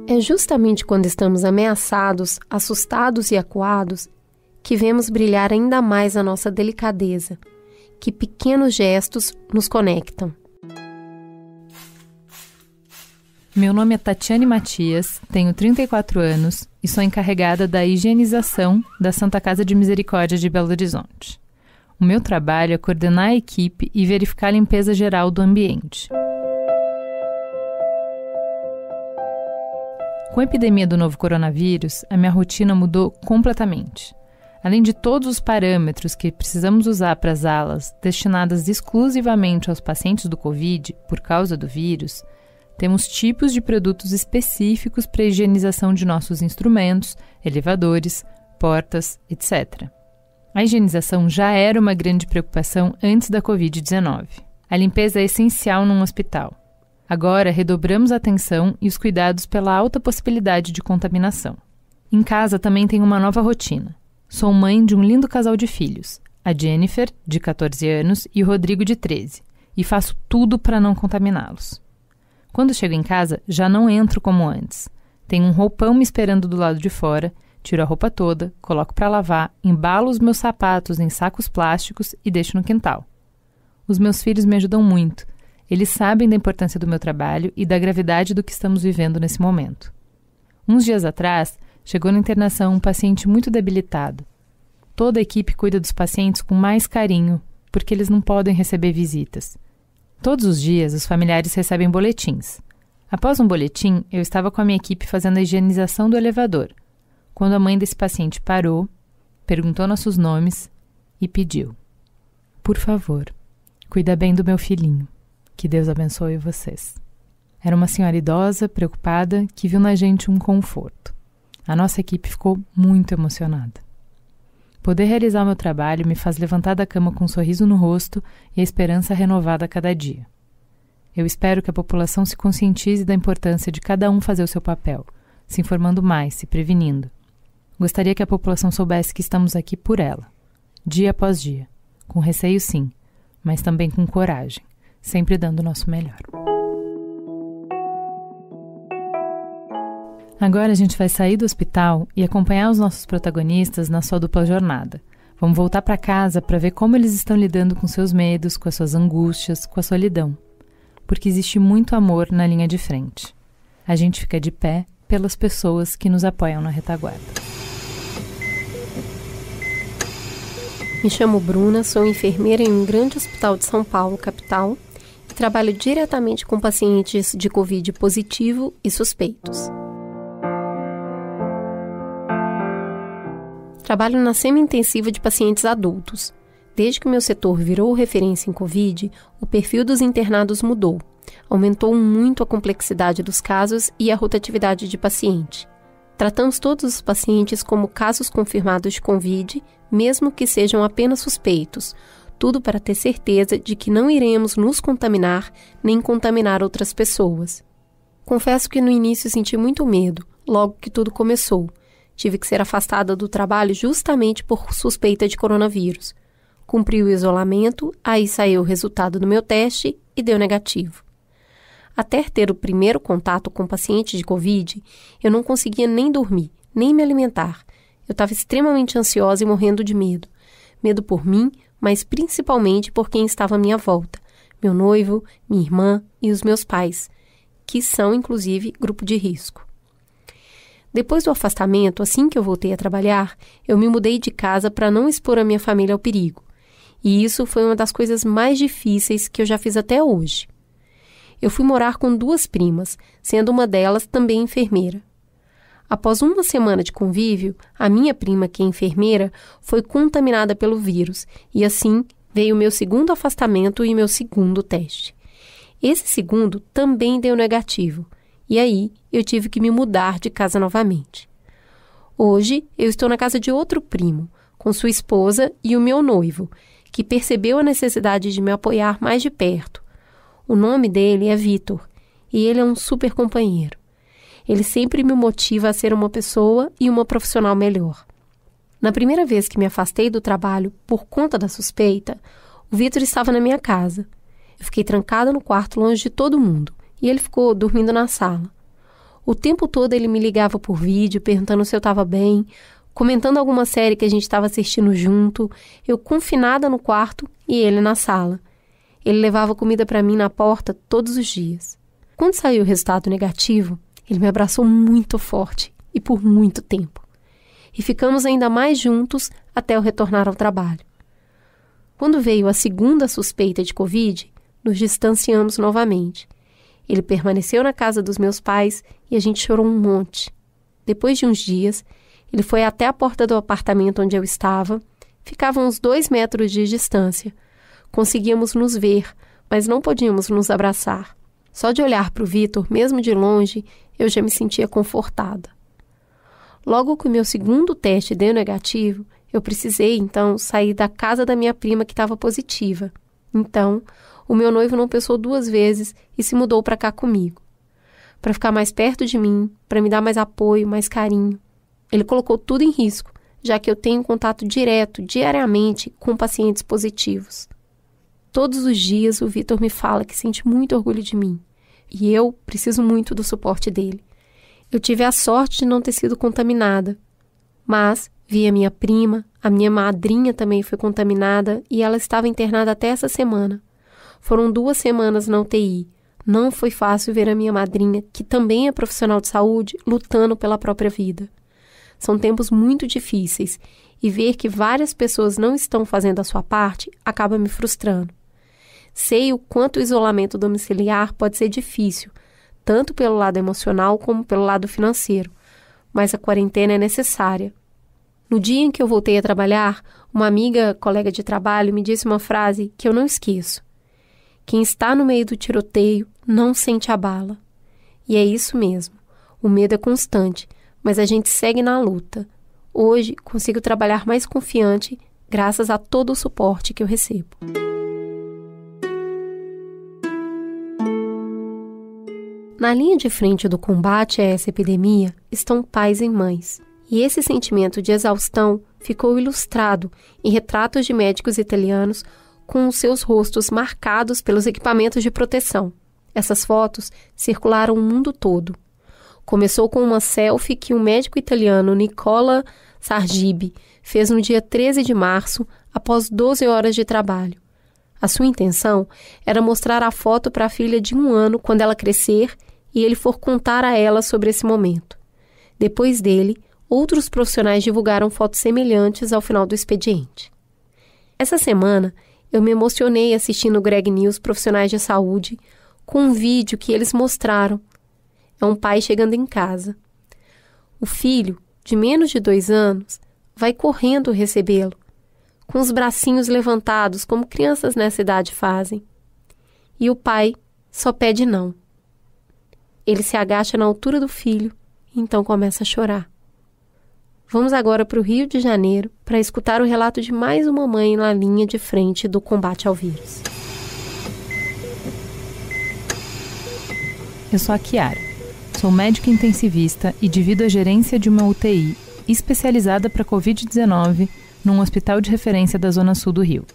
É justamente quando estamos ameaçados, assustados e acuados que vemos brilhar ainda mais a nossa delicadeza, que pequenos gestos nos conectam. Meu nome é Tatiane Matias, tenho 34 anos e sou encarregada da higienização da Santa Casa de Misericórdia de Belo Horizonte. O meu trabalho é coordenar a equipe e verificar a limpeza geral do ambiente. Com a epidemia do novo coronavírus, a minha rotina mudou completamente. Além de todos os parâmetros que precisamos usar para as alas destinadas exclusivamente aos pacientes do Covid por causa do vírus, temos tipos de produtos específicos para a higienização de nossos instrumentos, elevadores, portas, etc. A higienização já era uma grande preocupação antes da Covid-19. A limpeza é essencial num hospital. Agora, redobramos a atenção e os cuidados pela alta possibilidade de contaminação. Em casa também tenho uma nova rotina. Sou mãe de um lindo casal de filhos, a Jennifer, de 14 anos, e o Rodrigo, de 13, e faço tudo para não contaminá-los. Quando chego em casa, já não entro como antes. Tenho um roupão me esperando do lado de fora, tiro a roupa toda, coloco para lavar, embalo os meus sapatos em sacos plásticos e deixo no quintal. Os meus filhos me ajudam muito. Eles sabem da importância do meu trabalho e da gravidade do que estamos vivendo nesse momento. Uns dias atrás, chegou na internação um paciente muito debilitado. Toda a equipe cuida dos pacientes com mais carinho, porque eles não podem receber visitas. Todos os dias, os familiares recebem boletins. Após um boletim, eu estava com a minha equipe fazendo a higienização do elevador, quando a mãe desse paciente parou, perguntou nossos nomes e pediu: "Por favor, cuida bem do meu filhinho. Que Deus abençoe vocês." Era uma senhora idosa, preocupada, que viu na gente um conforto. A nossa equipe ficou muito emocionada. Poder realizar o meu trabalho me faz levantar da cama com um sorriso no rosto e a esperança renovada a cada dia. Eu espero que a população se conscientize da importância de cada um fazer o seu papel, se informando mais, se prevenindo. Gostaria que a população soubesse que estamos aqui por ela, dia após dia, com receio sim, mas também com coragem, sempre dando o nosso melhor. Agora a gente vai sair do hospital e acompanhar os nossos protagonistas na sua dupla jornada. Vamos voltar para casa para ver como eles estão lidando com seus medos, com as suas angústias, com a solidão. Porque existe muito amor na linha de frente. A gente fica de pé pelas pessoas que nos apoiam na retaguarda. Me chamo Bruna, sou enfermeira em um grande hospital de São Paulo, capital, e trabalho diretamente com pacientes de Covid positivo e suspeitos. Trabalho na semi-intensiva de pacientes adultos. Desde que o meu setor virou referência em Covid, o perfil dos internados mudou. Aumentou muito a complexidade dos casos e a rotatividade de paciente. Tratamos todos os pacientes como casos confirmados de Covid, mesmo que sejam apenas suspeitos, tudo para ter certeza de que não iremos nos contaminar nem contaminar outras pessoas. Confesso que no início senti muito medo, logo que tudo começou. Tive que ser afastada do trabalho justamente por suspeita de coronavírus. Cumpri o isolamento, aí saiu o resultado do meu teste e deu negativo. Até ter o primeiro contato com paciente de Covid, eu não conseguia nem dormir, nem me alimentar. Eu estava extremamente ansiosa e morrendo de medo. Medo por mim, mas principalmente por quem estava à minha volta. Meu noivo, minha irmã e os meus pais, que são, inclusive, grupo de risco. Depois do afastamento, assim que eu voltei a trabalhar, eu me mudei de casa para não expor a minha família ao perigo. E isso foi uma das coisas mais difíceis que eu já fiz até hoje. Eu fui morar com 2 primas, sendo uma delas também enfermeira. Após uma semana de convívio, a minha prima, que é enfermeira, foi contaminada pelo vírus e assim veio o meu segundo afastamento e meu segundo teste. Esse segundo também deu negativo e aí eu tive que me mudar de casa novamente. Hoje eu estou na casa de outro primo, com sua esposa e o meu noivo, que percebeu a necessidade de me apoiar mais de perto. O nome dele é Vitor e ele é um super companheiro. Ele sempre me motiva a ser uma pessoa e uma profissional melhor. Na primeira vez que me afastei do trabalho por conta da suspeita, o Vitor estava na minha casa. Eu fiquei trancada no quarto longe de todo mundo e ele ficou dormindo na sala. O tempo todo ele me ligava por vídeo, perguntando se eu estava bem, comentando alguma série que a gente estava assistindo junto, eu confinada no quarto e ele na sala. Ele levava comida para mim na porta todos os dias. Quando saiu o resultado negativo, ele me abraçou muito forte e por muito tempo. E ficamos ainda mais juntos até eu retornar ao trabalho. Quando veio a segunda suspeita de Covid, nos distanciamos novamente. Ele permaneceu na casa dos meus pais e a gente chorou um monte. Depois de uns dias, ele foi até a porta do apartamento onde eu estava. Ficava a uns 2 metros de distância. Conseguíamos nos ver, mas não podíamos nos abraçar. Só de olhar para o Vitor, mesmo de longe, eu já me sentia confortada. Logo que o meu segundo teste deu negativo, eu precisei, então, sair da casa da minha prima que estava positiva. Então, o meu noivo não pensou 2 vezes e se mudou para cá comigo. Para ficar mais perto de mim, para me dar mais apoio, mais carinho. Ele colocou tudo em risco, já que eu tenho contato direto, diariamente, com pacientes positivos. Todos os dias o Vitor me fala que sente muito orgulho de mim. E eu preciso muito do suporte dele. Eu tive a sorte de não ter sido contaminada. Mas vi a minha prima, a minha madrinha também foi contaminada e ela estava internada até essa semana. Foram 2 semanas na UTI. Não foi fácil ver a minha madrinha, que também é profissional de saúde, lutando pela própria vida. São tempos muito difíceis e ver que várias pessoas não estão fazendo a sua parte acaba me frustrando. Sei o quanto o isolamento domiciliar pode ser difícil, tanto pelo lado emocional como pelo lado financeiro, mas a quarentena é necessária. No dia em que eu voltei a trabalhar, uma amiga, colega de trabalho, me disse uma frase que eu não esqueço. Quem está no meio do tiroteio não sente a bala. E é isso mesmo, o medo é constante, mas a gente segue na luta. Hoje consigo trabalhar mais confiante graças a todo o suporte que eu recebo. Na linha de frente do combate a essa epidemia estão pais e mães. E esse sentimento de exaustão ficou ilustrado em retratos de médicos italianos com os seus rostos marcados pelos equipamentos de proteção. Essas fotos circularam o mundo todo. Começou com uma selfie que o médico italiano Nicola Sargibi fez no dia 13 de março, após 12 horas de trabalho. A sua intenção era mostrar a foto para a filha de 1 ano quando ela crescer e ele for contar a ela sobre esse momento. Depois dele, outros profissionais divulgaram fotos semelhantes ao final do expediente. Essa semana, eu me emocionei assistindo o Greg News Profissionais de Saúde com um vídeo que eles mostraram. É um pai chegando em casa. O filho, de menos de 2 anos, vai correndo recebê-lo, com os bracinhos levantados, como crianças nessa idade fazem. E o pai só pede não. Ele se agacha na altura do filho e então começa a chorar. Vamos agora para o Rio de Janeiro para escutar o relato de mais uma mãe na linha de frente do combate ao vírus. Eu sou a Kiara. Sou médica intensivista e divido a gerência de uma UTI especializada para Covid-19 num hospital de referência da Zona Sul do Rio.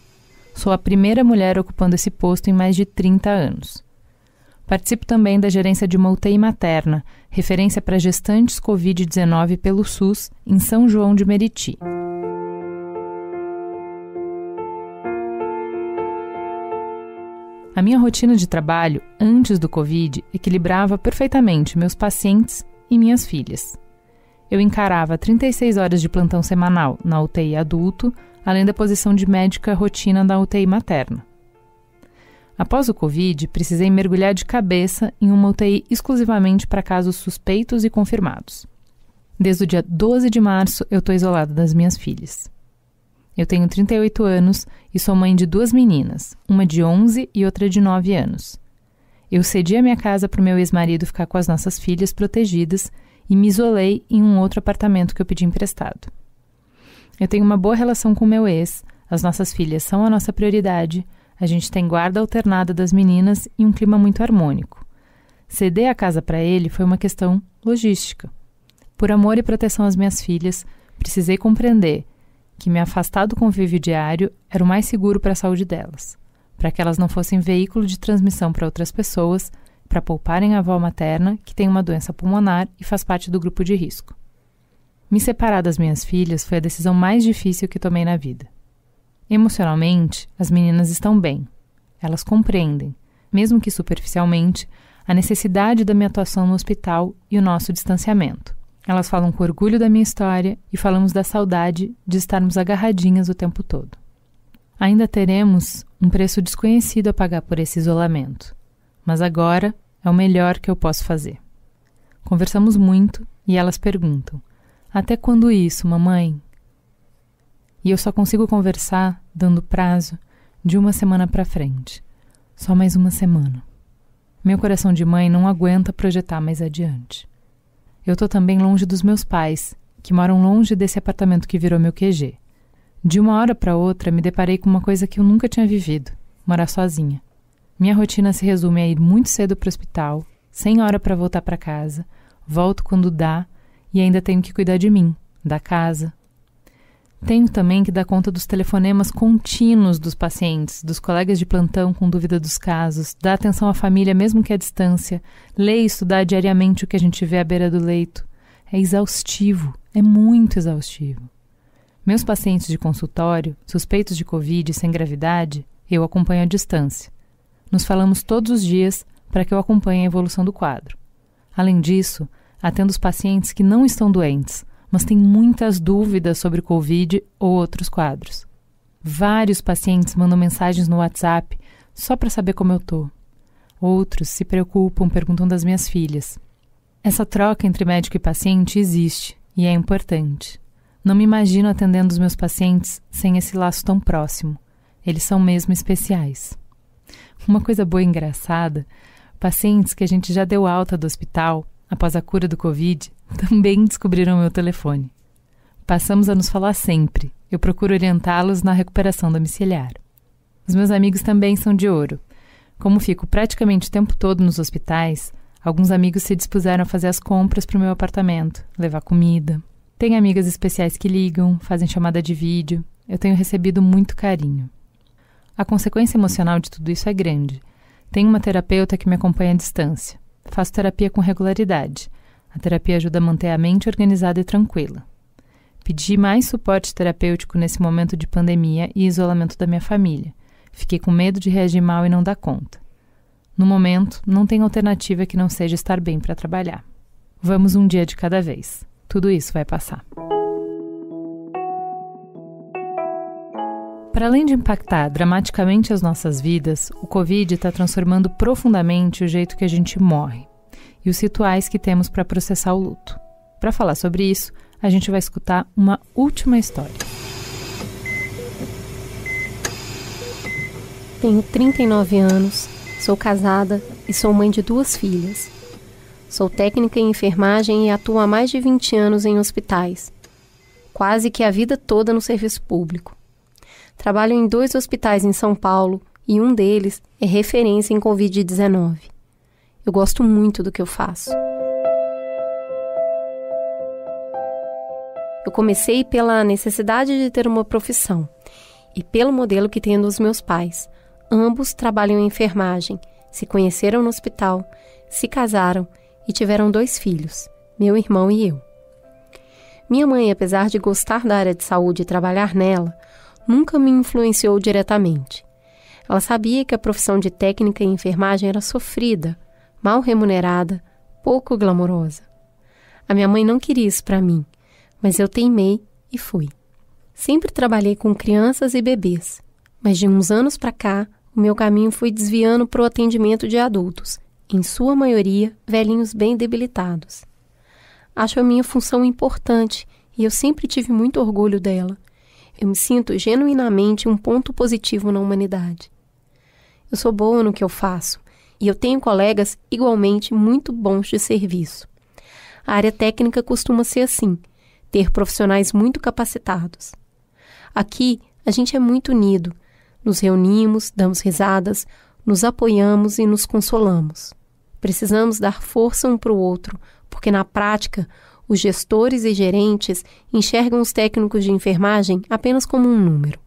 Sou a primeira mulher ocupando esse posto em mais de 30 anos. Participo também da gerência de uma UTI materna, referência para gestantes Covid-19 pelo SUS, em São João de Meriti. A minha rotina de trabalho, antes do Covid, equilibrava perfeitamente meus pacientes e minhas filhas. Eu encarava 36 horas de plantão semanal na UTI adulto, além da posição de médica rotina da UTI materna. Após o Covid, precisei mergulhar de cabeça em uma UTI exclusivamente para casos suspeitos e confirmados. Desde o dia 12 de março, eu estou isolada das minhas filhas. Eu tenho 38 anos e sou mãe de 2 meninas, uma de 11 e outra de 9 anos. Eu cedi a minha casa para o meu ex-marido ficar com as nossas filhas protegidas e me isolei em um outro apartamento que eu pedi emprestado. Eu tenho uma boa relação com meu ex, as nossas filhas são a nossa prioridade, a gente tem guarda alternada das meninas e um clima muito harmônico. Ceder a casa para ele foi uma questão logística. Por amor e proteção às minhas filhas, precisei compreender que me afastar do convívio diário era o mais seguro para a saúde delas, para que elas não fossem veículo de transmissão para outras pessoas, para pouparem a avó materna, que tem uma doença pulmonar e faz parte do grupo de risco. Me separar das minhas filhas foi a decisão mais difícil que tomei na vida. Emocionalmente, as meninas estão bem. Elas compreendem, mesmo que superficialmente, a necessidade da minha atuação no hospital e o nosso distanciamento. Elas falam com orgulho da minha história e falamos da saudade de estarmos agarradinhas o tempo todo. Ainda teremos um preço desconhecido a pagar por esse isolamento, mas agora é o melhor que eu posso fazer. Conversamos muito e elas perguntam: até quando isso, mamãe? E eu só consigo conversar dando prazo de 1 semana para frente. Só mais 1 semana. Meu coração de mãe não aguenta projetar mais adiante. Eu estou também longe dos meus pais, que moram longe desse apartamento que virou meu QG. De uma hora para outra, me deparei com uma coisa que eu nunca tinha vivido: morar sozinha. Minha rotina se resume a ir muito cedo para o hospital, sem hora para voltar para casa, volto quando dá e ainda tenho que cuidar de mim, da casa. Tenho também que dar conta dos telefonemas contínuos dos pacientes, dos colegas de plantão com dúvida dos casos, dar atenção à família mesmo que à distância, ler e estudar diariamente o que a gente vê à beira do leito. É exaustivo, é muito exaustivo. Meus pacientes de consultório, suspeitos de Covid e sem gravidade, eu acompanho à distância. Nos falamos todos os dias para que eu acompanhe a evolução do quadro. Além disso, atendo os pacientes que não estão doentes, mas têm muitas dúvidas sobre Covid ou outros quadros. Vários pacientes mandam mensagens no WhatsApp só para saber como eu estou. Outros se preocupam, perguntam das minhas filhas. Essa troca entre médico e paciente existe e é importante. Não me imagino atendendo os meus pacientes sem esse laço tão próximo. Eles são mesmo especiais. Uma coisa boa e engraçada, pacientes que a gente já deu alta do hospital após a cura do Covid, também descobriram meu telefone. Passamos a nos falar sempre. Eu procuro orientá-los na recuperação domiciliar. Os meus amigos também são de ouro. Como fico praticamente o tempo todo nos hospitais, alguns amigos se dispuseram a fazer as compras para o meu apartamento, levar comida. Tenho amigas especiais que ligam, fazem chamada de vídeo. Eu tenho recebido muito carinho. A consequência emocional de tudo isso é grande. Tenho uma terapeuta que me acompanha à distância. Faço terapia com regularidade. A terapia ajuda a manter a mente organizada e tranquila. Pedi mais suporte terapêutico nesse momento de pandemia e isolamento da minha família. Fiquei com medo de reagir mal e não dar conta. No momento, não tem alternativa que não seja estar bem para trabalhar. Vamos um dia de cada vez. Tudo isso vai passar. Para além de impactar dramaticamente as nossas vidas, o Covid está transformando profundamente o jeito que a gente morre e os rituais que temos para processar o luto. Para falar sobre isso, a gente vai escutar uma última história. Tenho 39 anos, sou casada e sou mãe de 2 filhas. Sou técnica em enfermagem e atuo há mais de 20 anos em hospitais, quase que a vida toda no serviço público. Trabalho em 2 hospitais em São Paulo e um deles é referência em Covid-19. Eu gosto muito do que eu faço. Eu comecei pela necessidade de ter uma profissão e pelo modelo que tenho dos meus pais. Ambos trabalham em enfermagem, se conheceram no hospital, se casaram e tiveram 2 filhos, meu irmão e eu. Minha mãe, apesar de gostar da área de saúde e trabalhar nela, nunca me influenciou diretamente. Ela sabia que a profissão de técnica em enfermagem era sofrida, mal remunerada, pouco glamourosa. A minha mãe não queria isso para mim, mas eu teimei e fui. Sempre trabalhei com crianças e bebês, mas de uns anos para cá, o meu caminho foi desviando para o atendimento de adultos, em sua maioria velhinhos bem debilitados. Acho a minha função importante e eu sempre tive muito orgulho dela. Eu me sinto genuinamente um ponto positivo na humanidade. Eu sou boa no que eu faço e eu tenho colegas igualmente muito bons de serviço. A área técnica costuma ser assim, ter profissionais muito capacitados. Aqui, a gente é muito unido. Nos reunimos, damos risadas, nos apoiamos e nos consolamos. Precisamos dar força um para o outro, porque na prática, os gestores e gerentes enxergam os técnicos de enfermagem apenas como um número.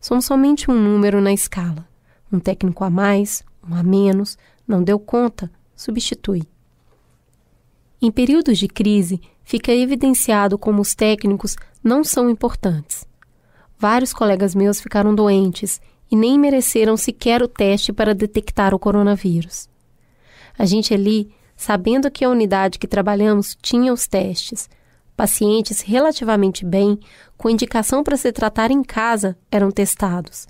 Somos somente um número na escala. Um técnico a mais, um a menos, não deu conta, substitui. Em períodos de crise, fica evidenciado como os técnicos não são importantes. Vários colegas meus ficaram doentes e nem mereceram sequer o teste para detectar o coronavírus. A gente ali, sabendo que a unidade que trabalhamos tinha os testes, pacientes relativamente bem, com indicação para se tratar em casa, eram testados.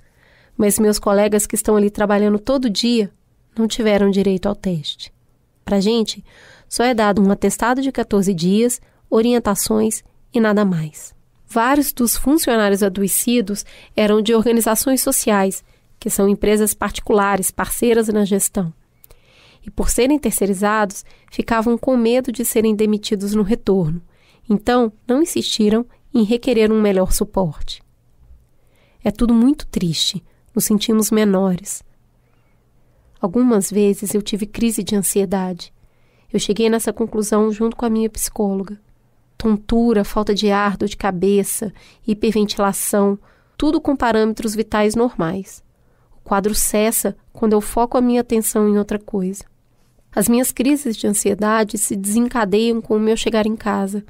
Mas meus colegas que estão ali trabalhando todo dia não tiveram direito ao teste. Para a gente, só é dado um atestado de 14 dias, orientações e nada mais. Vários dos funcionários adoecidos eram de organizações sociais, que são empresas particulares, parceiras na gestão. E por serem terceirizados, ficavam com medo de serem demitidos no retorno. Então, não insistiram em requerer um melhor suporte. É tudo muito triste, nos sentimos menores. Algumas vezes eu tive crise de ansiedade. Eu cheguei nessa conclusão junto com a minha psicóloga. Tontura, falta de ar, dor de cabeça, hiperventilação, tudo com parâmetros vitais normais. O quadro cessa quando eu foco a minha atenção em outra coisa. As minhas crises de ansiedade se desencadeiam com o meu chegar em casa.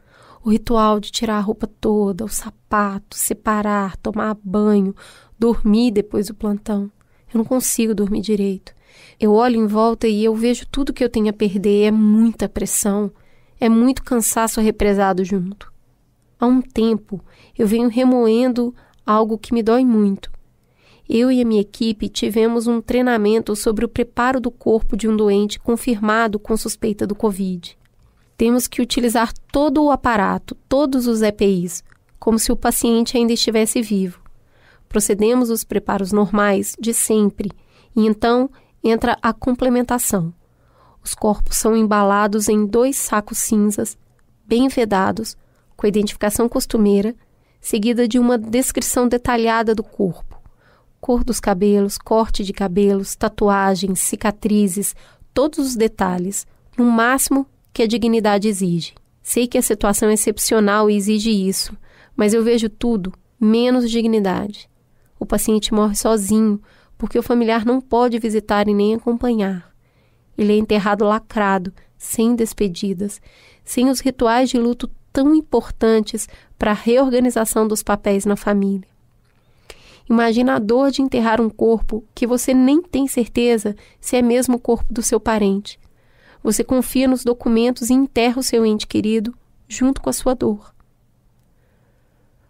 O ritual de tirar a roupa toda, o sapato, separar, tomar banho, dormir depois do plantão. Eu não consigo dormir direito. Eu olho em volta e eu vejo tudo que eu tenho a perder. É muita pressão, é muito cansaço represado junto. Há um tempo, eu venho remoendo algo que me dói muito. Eu e a minha equipe tivemos um treinamento sobre o preparo do corpo de um doente confirmado com suspeita do Covid. Temos que utilizar todo o aparato, todos os EPIs, como se o paciente ainda estivesse vivo. Procedemos os preparos normais de sempre e então entra a complementação. Os corpos são embalados em 2 sacos cinzas, bem vedados, com a identificação costumeira, seguida de uma descrição detalhada do corpo. Cor dos cabelos, corte de cabelos, tatuagens, cicatrizes, todos os detalhes, no máximo que a dignidade exige. Sei que a situação é excepcional e exige isso, mas eu vejo tudo menos dignidade. O paciente morre sozinho, porque o familiar não pode visitar e nem acompanhar. Ele é enterrado lacrado, sem despedidas, sem os rituais de luto tão importantes para a reorganização dos papéis na família. Imagina a dor de enterrar um corpo que você nem tem certeza se é mesmo o corpo do seu parente. Você confia nos documentos e enterra o seu ente querido junto com a sua dor.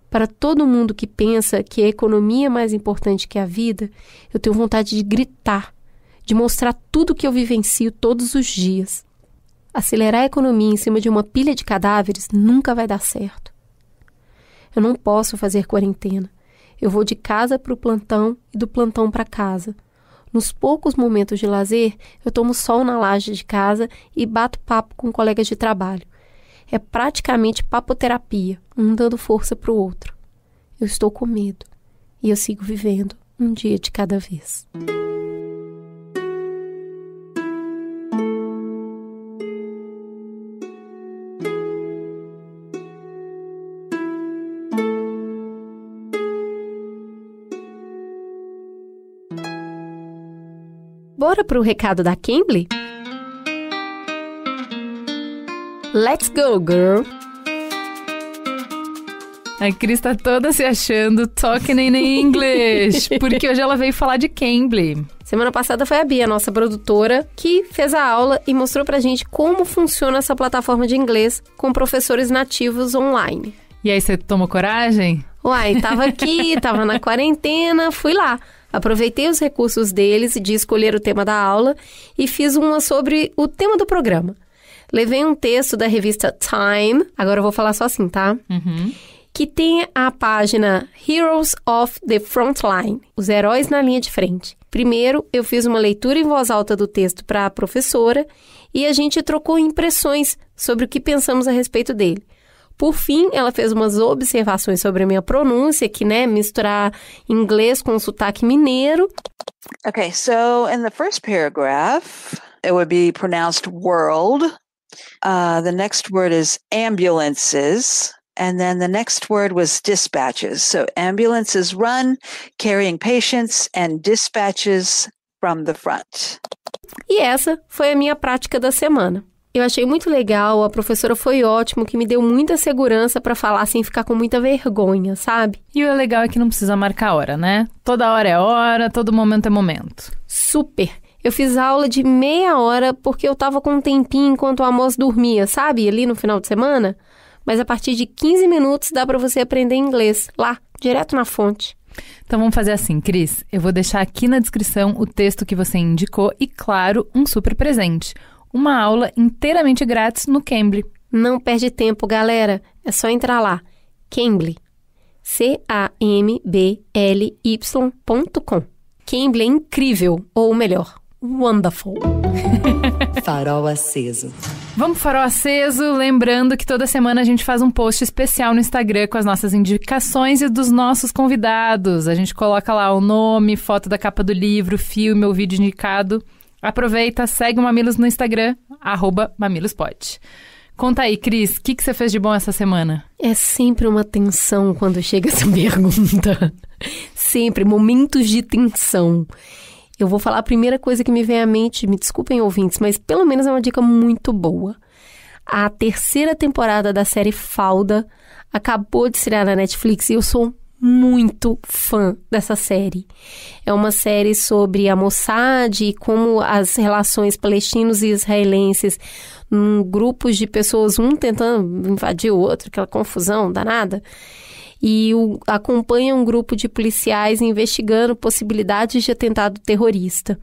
Para todo mundo que pensa que a economia é mais importante que a vida, eu tenho vontade de gritar, de mostrar tudo que eu vivencio todos os dias. Acelerar a economia em cima de uma pilha de cadáveres nunca vai dar certo. Eu não posso fazer quarentena. Eu vou de casa para o plantão e do plantão para casa. Nos poucos momentos de lazer, eu tomo sol na laje de casa e bato papo com colegas de trabalho. É praticamente papoterapia, um dando força para o outro. Eu estou com medo e eu sigo vivendo um dia de cada vez. Bora pro recado da Cambly? Let's go, girl! A Cris tá toda se achando talking in English, porque hoje ela veio falar de Cambly. Semana passada foi a Bia, nossa produtora, que fez a aula e mostrou pra gente como funciona essa plataforma de inglês com professores nativos online. E aí, você tomou coragem? Uai, tava aqui, tava na quarentena, fui lá. Aproveitei os recursos deles de escolher o tema da aula e fiz uma sobre o tema do programa. Levei um texto da revista Time, agora eu vou falar só assim, tá? Que tem a página Heroes of the Frontline, os heróis na linha de frente. Primeiro, eu fiz uma leitura em voz alta do texto para a professora e a gente trocou impressões sobre o que pensamos a respeito dele. Por fim, ela fez umas observações sobre a minha pronúncia, que, né, misturar inglês com sotaque mineiro. Okay, so in the first paragraph, it would be pronounced world. The next word is ambulances. And then the next word was dispatches. So ambulances run, carrying patients, and dispatches from the front. E essa foi a minha prática da semana. Eu achei muito legal, a professora foi ótimo, que me deu muita segurança para falar sem ficar com muita vergonha, sabe? E o legal é que não precisa marcar hora, né? Toda hora é hora, todo momento é momento. Super! Eu fiz aula de meia hora porque eu tava com um tempinho enquanto o Amos dormia, sabe? Ali no final de semana. Mas a partir de 15 minutos dá para você aprender inglês, lá, direto na fonte. Então vamos fazer assim, Cris. Eu vou deixar aqui na descrição o texto que você indicou e, claro, um super presente. Uma aula inteiramente grátis no Cambly. Não perde tempo, galera. É só entrar lá. Cambly. Cambly.com. Cambly é incrível, ou melhor, wonderful. Farol aceso. Vamos pro Farol Aceso, lembrando que toda semana a gente faz um post especial no Instagram com as nossas indicações e dos nossos convidados. A gente coloca lá o nome, foto da capa do livro, filme ou vídeo indicado. Aproveita, segue o Mamilos no Instagram, @mamilospod. Conta aí, Cris, o que você fez de bom essa semana? É sempre uma tensão quando chega essa pergunta. Sempre, momentos de tensão. Eu vou falar a primeira coisa que me vem à mente, me desculpem ouvintes, mas pelo menos é uma dica muito boa. A 3ª temporada da série Falda acabou de estrear na Netflix e eu sou muito fã dessa série. É uma série sobre a Mossad e como as relações palestinos e israelenses, grupos de pessoas, um tentando invadir o outro, aquela confusão danada. E acompanha um grupo de policiais investigando possibilidades de atentado terrorista.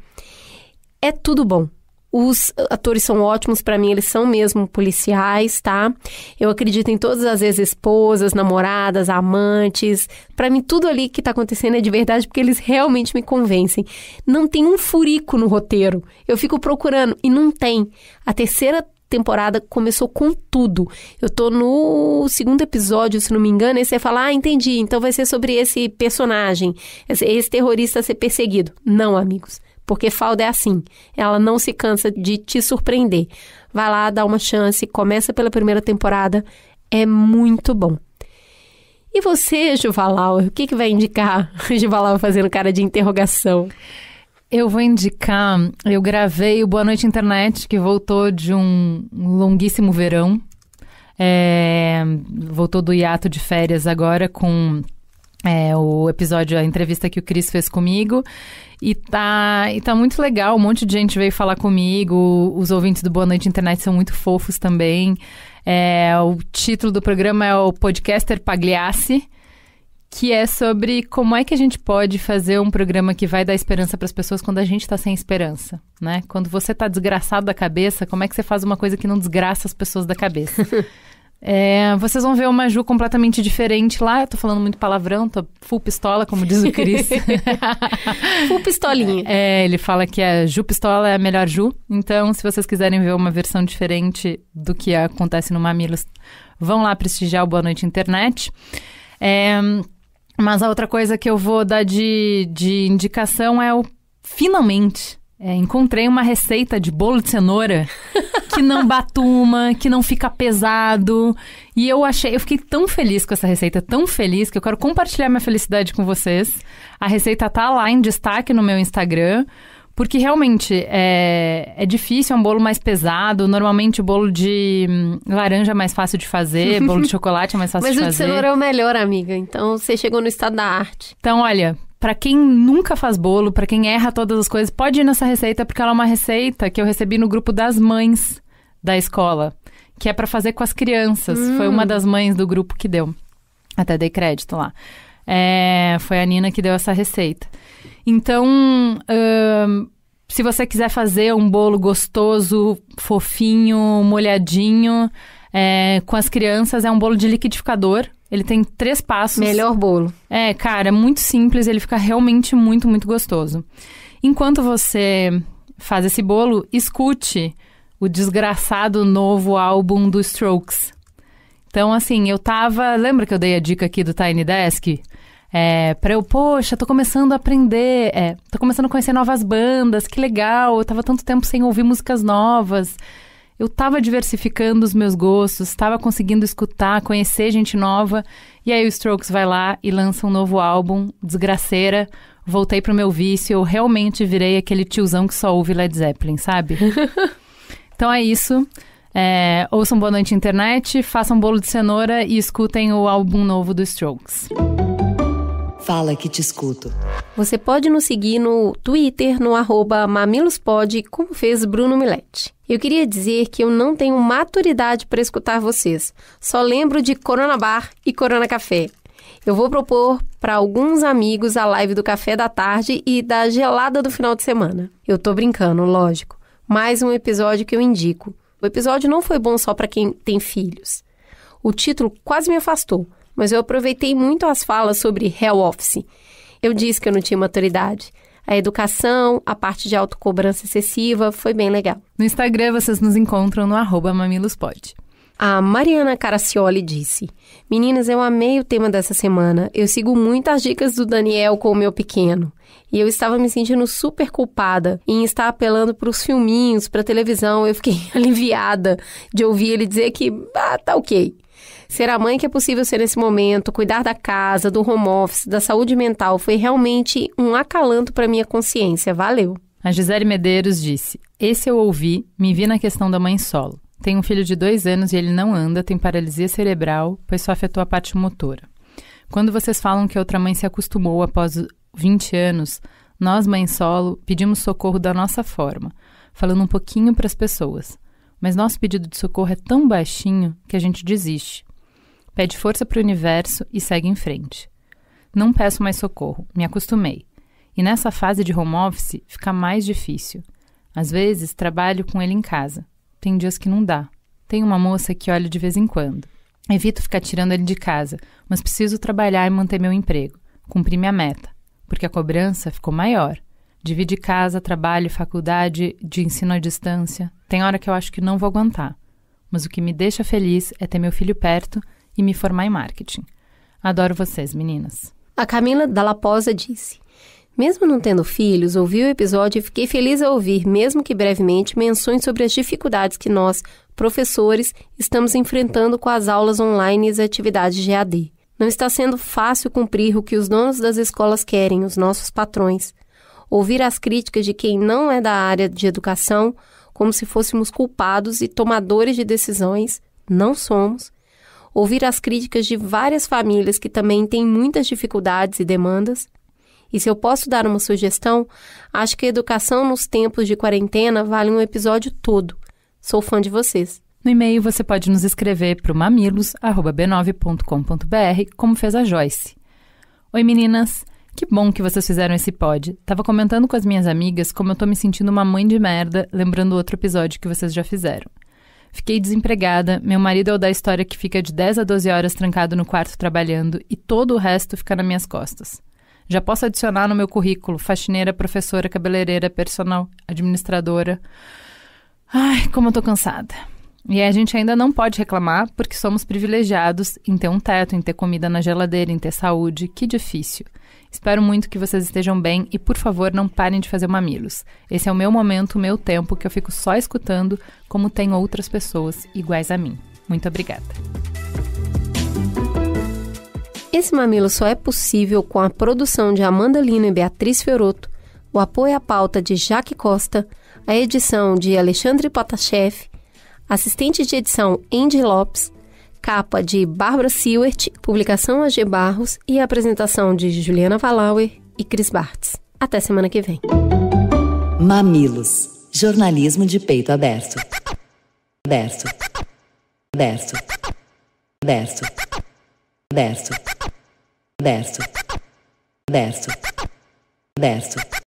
É tudo bom. Os atores são ótimos, pra mim eles são mesmo policiais, tá? Eu acredito em todas as ex-esposas, namoradas, amantes. Pra mim tudo ali que tá acontecendo é de verdade porque eles realmente me convencem. Não tem um furico no roteiro. Eu fico procurando e não tem. A 3ª temporada começou com tudo. Eu tô no 2º episódio, se não me engano, e você fala, entendi, então vai ser sobre esse personagem, esse terrorista ser perseguido. Não, amigos, porque Falda é assim, ela não se cansa de te surpreender. Vai lá, dá uma chance, começa pela 1ª temporada, é muito bom. E você, Juvalau, o que vai indicar? Juvalau fazendo cara de interrogação. Eu vou indicar, eu gravei o Boa Noite Internet, que voltou de um longuíssimo verão. Voltou do hiato de férias agora com o episódio, a entrevista que o Cris fez comigo. E tá muito legal, um monte de gente veio falar comigo, os ouvintes do Boa Noite Internet são muito fofos também. O título do programa é o Podcaster Pagliassi, que é sobre como é que a gente pode fazer um programa que vai dar esperança para as pessoas quando a gente está sem esperança, né? Quando você está desgraçado da cabeça, como é que você faz uma coisa que não desgraça as pessoas da cabeça? Vocês vão ver uma Ju completamente diferente lá. Eu tô falando muito palavrão, tô full pistola, como diz o Cris. Full pistolinha. Ele fala que a Ju Pistola é a melhor Ju. Então, se vocês quiserem ver uma versão diferente do que acontece no Mamilos, vão lá prestigiar o Boa Noite Internet. Mas a outra coisa que eu vou dar de indicação é finalmente, encontrei uma receita de bolo de cenoura que não batuma, que não fica pesado. E eu fiquei tão feliz com essa receita, tão feliz, que eu quero compartilhar minha felicidade com vocês. A receita tá lá em destaque no meu Instagram. Porque realmente é difícil, é um bolo mais pesado. Normalmente o bolo de laranja é mais fácil de fazer, bolo de chocolate é mais fácil de fazer. Mas o de cenoura é o melhor, amiga. Então você chegou no estado da arte. Então, olha, pra quem nunca faz bolo, pra quem erra todas as coisas, pode ir nessa receita, porque ela é uma receita que eu recebi no grupo das mães da escola, que é pra fazer com as crianças. Foi uma das mães do grupo que deu. Até dei crédito lá. Foi a Nina que deu essa receita. Então, Se você quiser fazer um bolo gostoso, fofinho, molhadinho, com as crianças, é um bolo de liquidificador. Ele tem 3 passos. Melhor bolo. Cara, é muito simples, ele fica realmente muito, muito gostoso. Enquanto você faz esse bolo, escute o desgraçado novo álbum do Strokes. Então, assim, lembra que eu dei a dica aqui do Tiny Desk? Tô começando a aprender, tô começando a conhecer novas bandas, que legal, eu tava tanto tempo sem ouvir músicas novas. Eu tava diversificando os meus gostos, tava conseguindo escutar, conhecer gente nova. E aí o Strokes vai lá e lança um novo álbum, desgraceira. Voltei pro meu vício, eu realmente virei aquele tiozão que só ouve Led Zeppelin, sabe? Então é isso. Ouçam Boa Noite Internet, façam bolo de cenoura e escutem o álbum novo do Strokes. Fala que te escuto. Você pode nos seguir no Twitter, no @mamilospod, como fez Bruno Milete. Eu queria dizer que eu não tenho maturidade para escutar vocês. Só lembro de Corona Bar e Corona Café. Eu vou propor para alguns amigos a live do café da tarde e da gelada do final de semana. Eu tô brincando, lógico. Mais um episódio que eu indico. O episódio não foi bom só para quem tem filhos. O título quase me afastou, mas eu aproveitei muito as falas sobre Hell Office. Eu disse que eu não tinha maturidade. A educação, a parte de autocobrança excessiva, foi bem legal. No Instagram, vocês nos encontram no @mamilospod. A Mariana Caracioli disse: Meninas, eu amei o tema dessa semana. Eu sigo muito as dicas do Daniel com o meu pequeno. E eu estava me sentindo super culpada em estar apelando para os filminhos, para a televisão. Eu fiquei aliviada de ouvir ele dizer que tá ok. Ser a mãe que é possível ser nesse momento, cuidar da casa, do home office, da saúde mental, foi realmente um acalanto para minha consciência. Valeu. A Gisele Medeiros disse: esse eu ouvi, me vi na questão da mãe solo. Tenho um filho de 2 anos e ele não anda, tem paralisia cerebral, pois só afetou a parte motora. Quando vocês falam que outra mãe se acostumou após 20 anos, nós, mãe solo, pedimos socorro da nossa forma, falando um pouquinho para as pessoas. Mas nosso pedido de socorro é tão baixinho que a gente desiste. Pede força para o universo e segue em frente. Não peço mais socorro, me acostumei. E nessa fase de home office fica mais difícil. Às vezes trabalho com ele em casa. Tem dias que não dá. Tem uma moça que olha de vez em quando. Evito ficar tirando ele de casa, mas preciso trabalhar e manter meu emprego. Cumprir minha meta, porque a cobrança ficou maior. Divide casa, trabalho, faculdade, de ensino à distância. Tem hora que eu acho que não vou aguentar. Mas o que me deixa feliz é ter meu filho perto e me formar em marketing. Adoro vocês, meninas. A Camila Dalla Posa disse: mesmo não tendo filhos, ouvi o episódio e fiquei feliz ao ouvir, mesmo que brevemente, menções sobre as dificuldades que nós, professores, estamos enfrentando com as aulas online e as atividades de EAD. Não está sendo fácil cumprir o que os donos das escolas querem, os nossos patrões. Ouvir as críticas de quem não é da área de educação, como se fôssemos culpados e tomadores de decisões, não somos. Ouvir as críticas de várias famílias que também têm muitas dificuldades e demandas. E se eu posso dar uma sugestão, acho que a educação nos tempos de quarentena vale um episódio todo. Sou fã de vocês. No e-mail você pode nos escrever para o mamilos@b9.com.br, como fez a Joyce. Oi meninas, que bom que vocês fizeram esse pod. Tava comentando com as minhas amigas como eu tô me sentindo uma mãe de merda, lembrando outro episódio que vocês já fizeram. Fiquei desempregada, meu marido é o da história que fica de 10 a 12 horas trancado no quarto trabalhando e todo o resto fica nas minhas costas. Já posso adicionar no meu currículo faxineira, professora, cabeleireira, personal, administradora. Ai, como eu tô cansada. E a gente ainda não pode reclamar porque somos privilegiados em ter um teto, em ter comida na geladeira, em ter saúde. Que difícil. Espero muito que vocês estejam bem e, por favor, não parem de fazer mamilos. Esse é o meu momento, o meu tempo, que eu fico só escutando como tem outras pessoas iguais a mim. Muito obrigada. Esse mamilo só é possível com a produção de Amanda Lino e Beatriz Fiorotto, o apoio à pauta de Jaque Costa, a edição de Alexandre Potashev, assistente de edição Andy Lopes, capa de Bárbara Sewert, publicação AG Barros e a apresentação de Juliana Valauer e Cris Bartz. Até semana que vem. Mamilos, jornalismo de peito aberto. Aberto. Aberto. Aberto. Aberto. Aberto. Aberto. Aberto.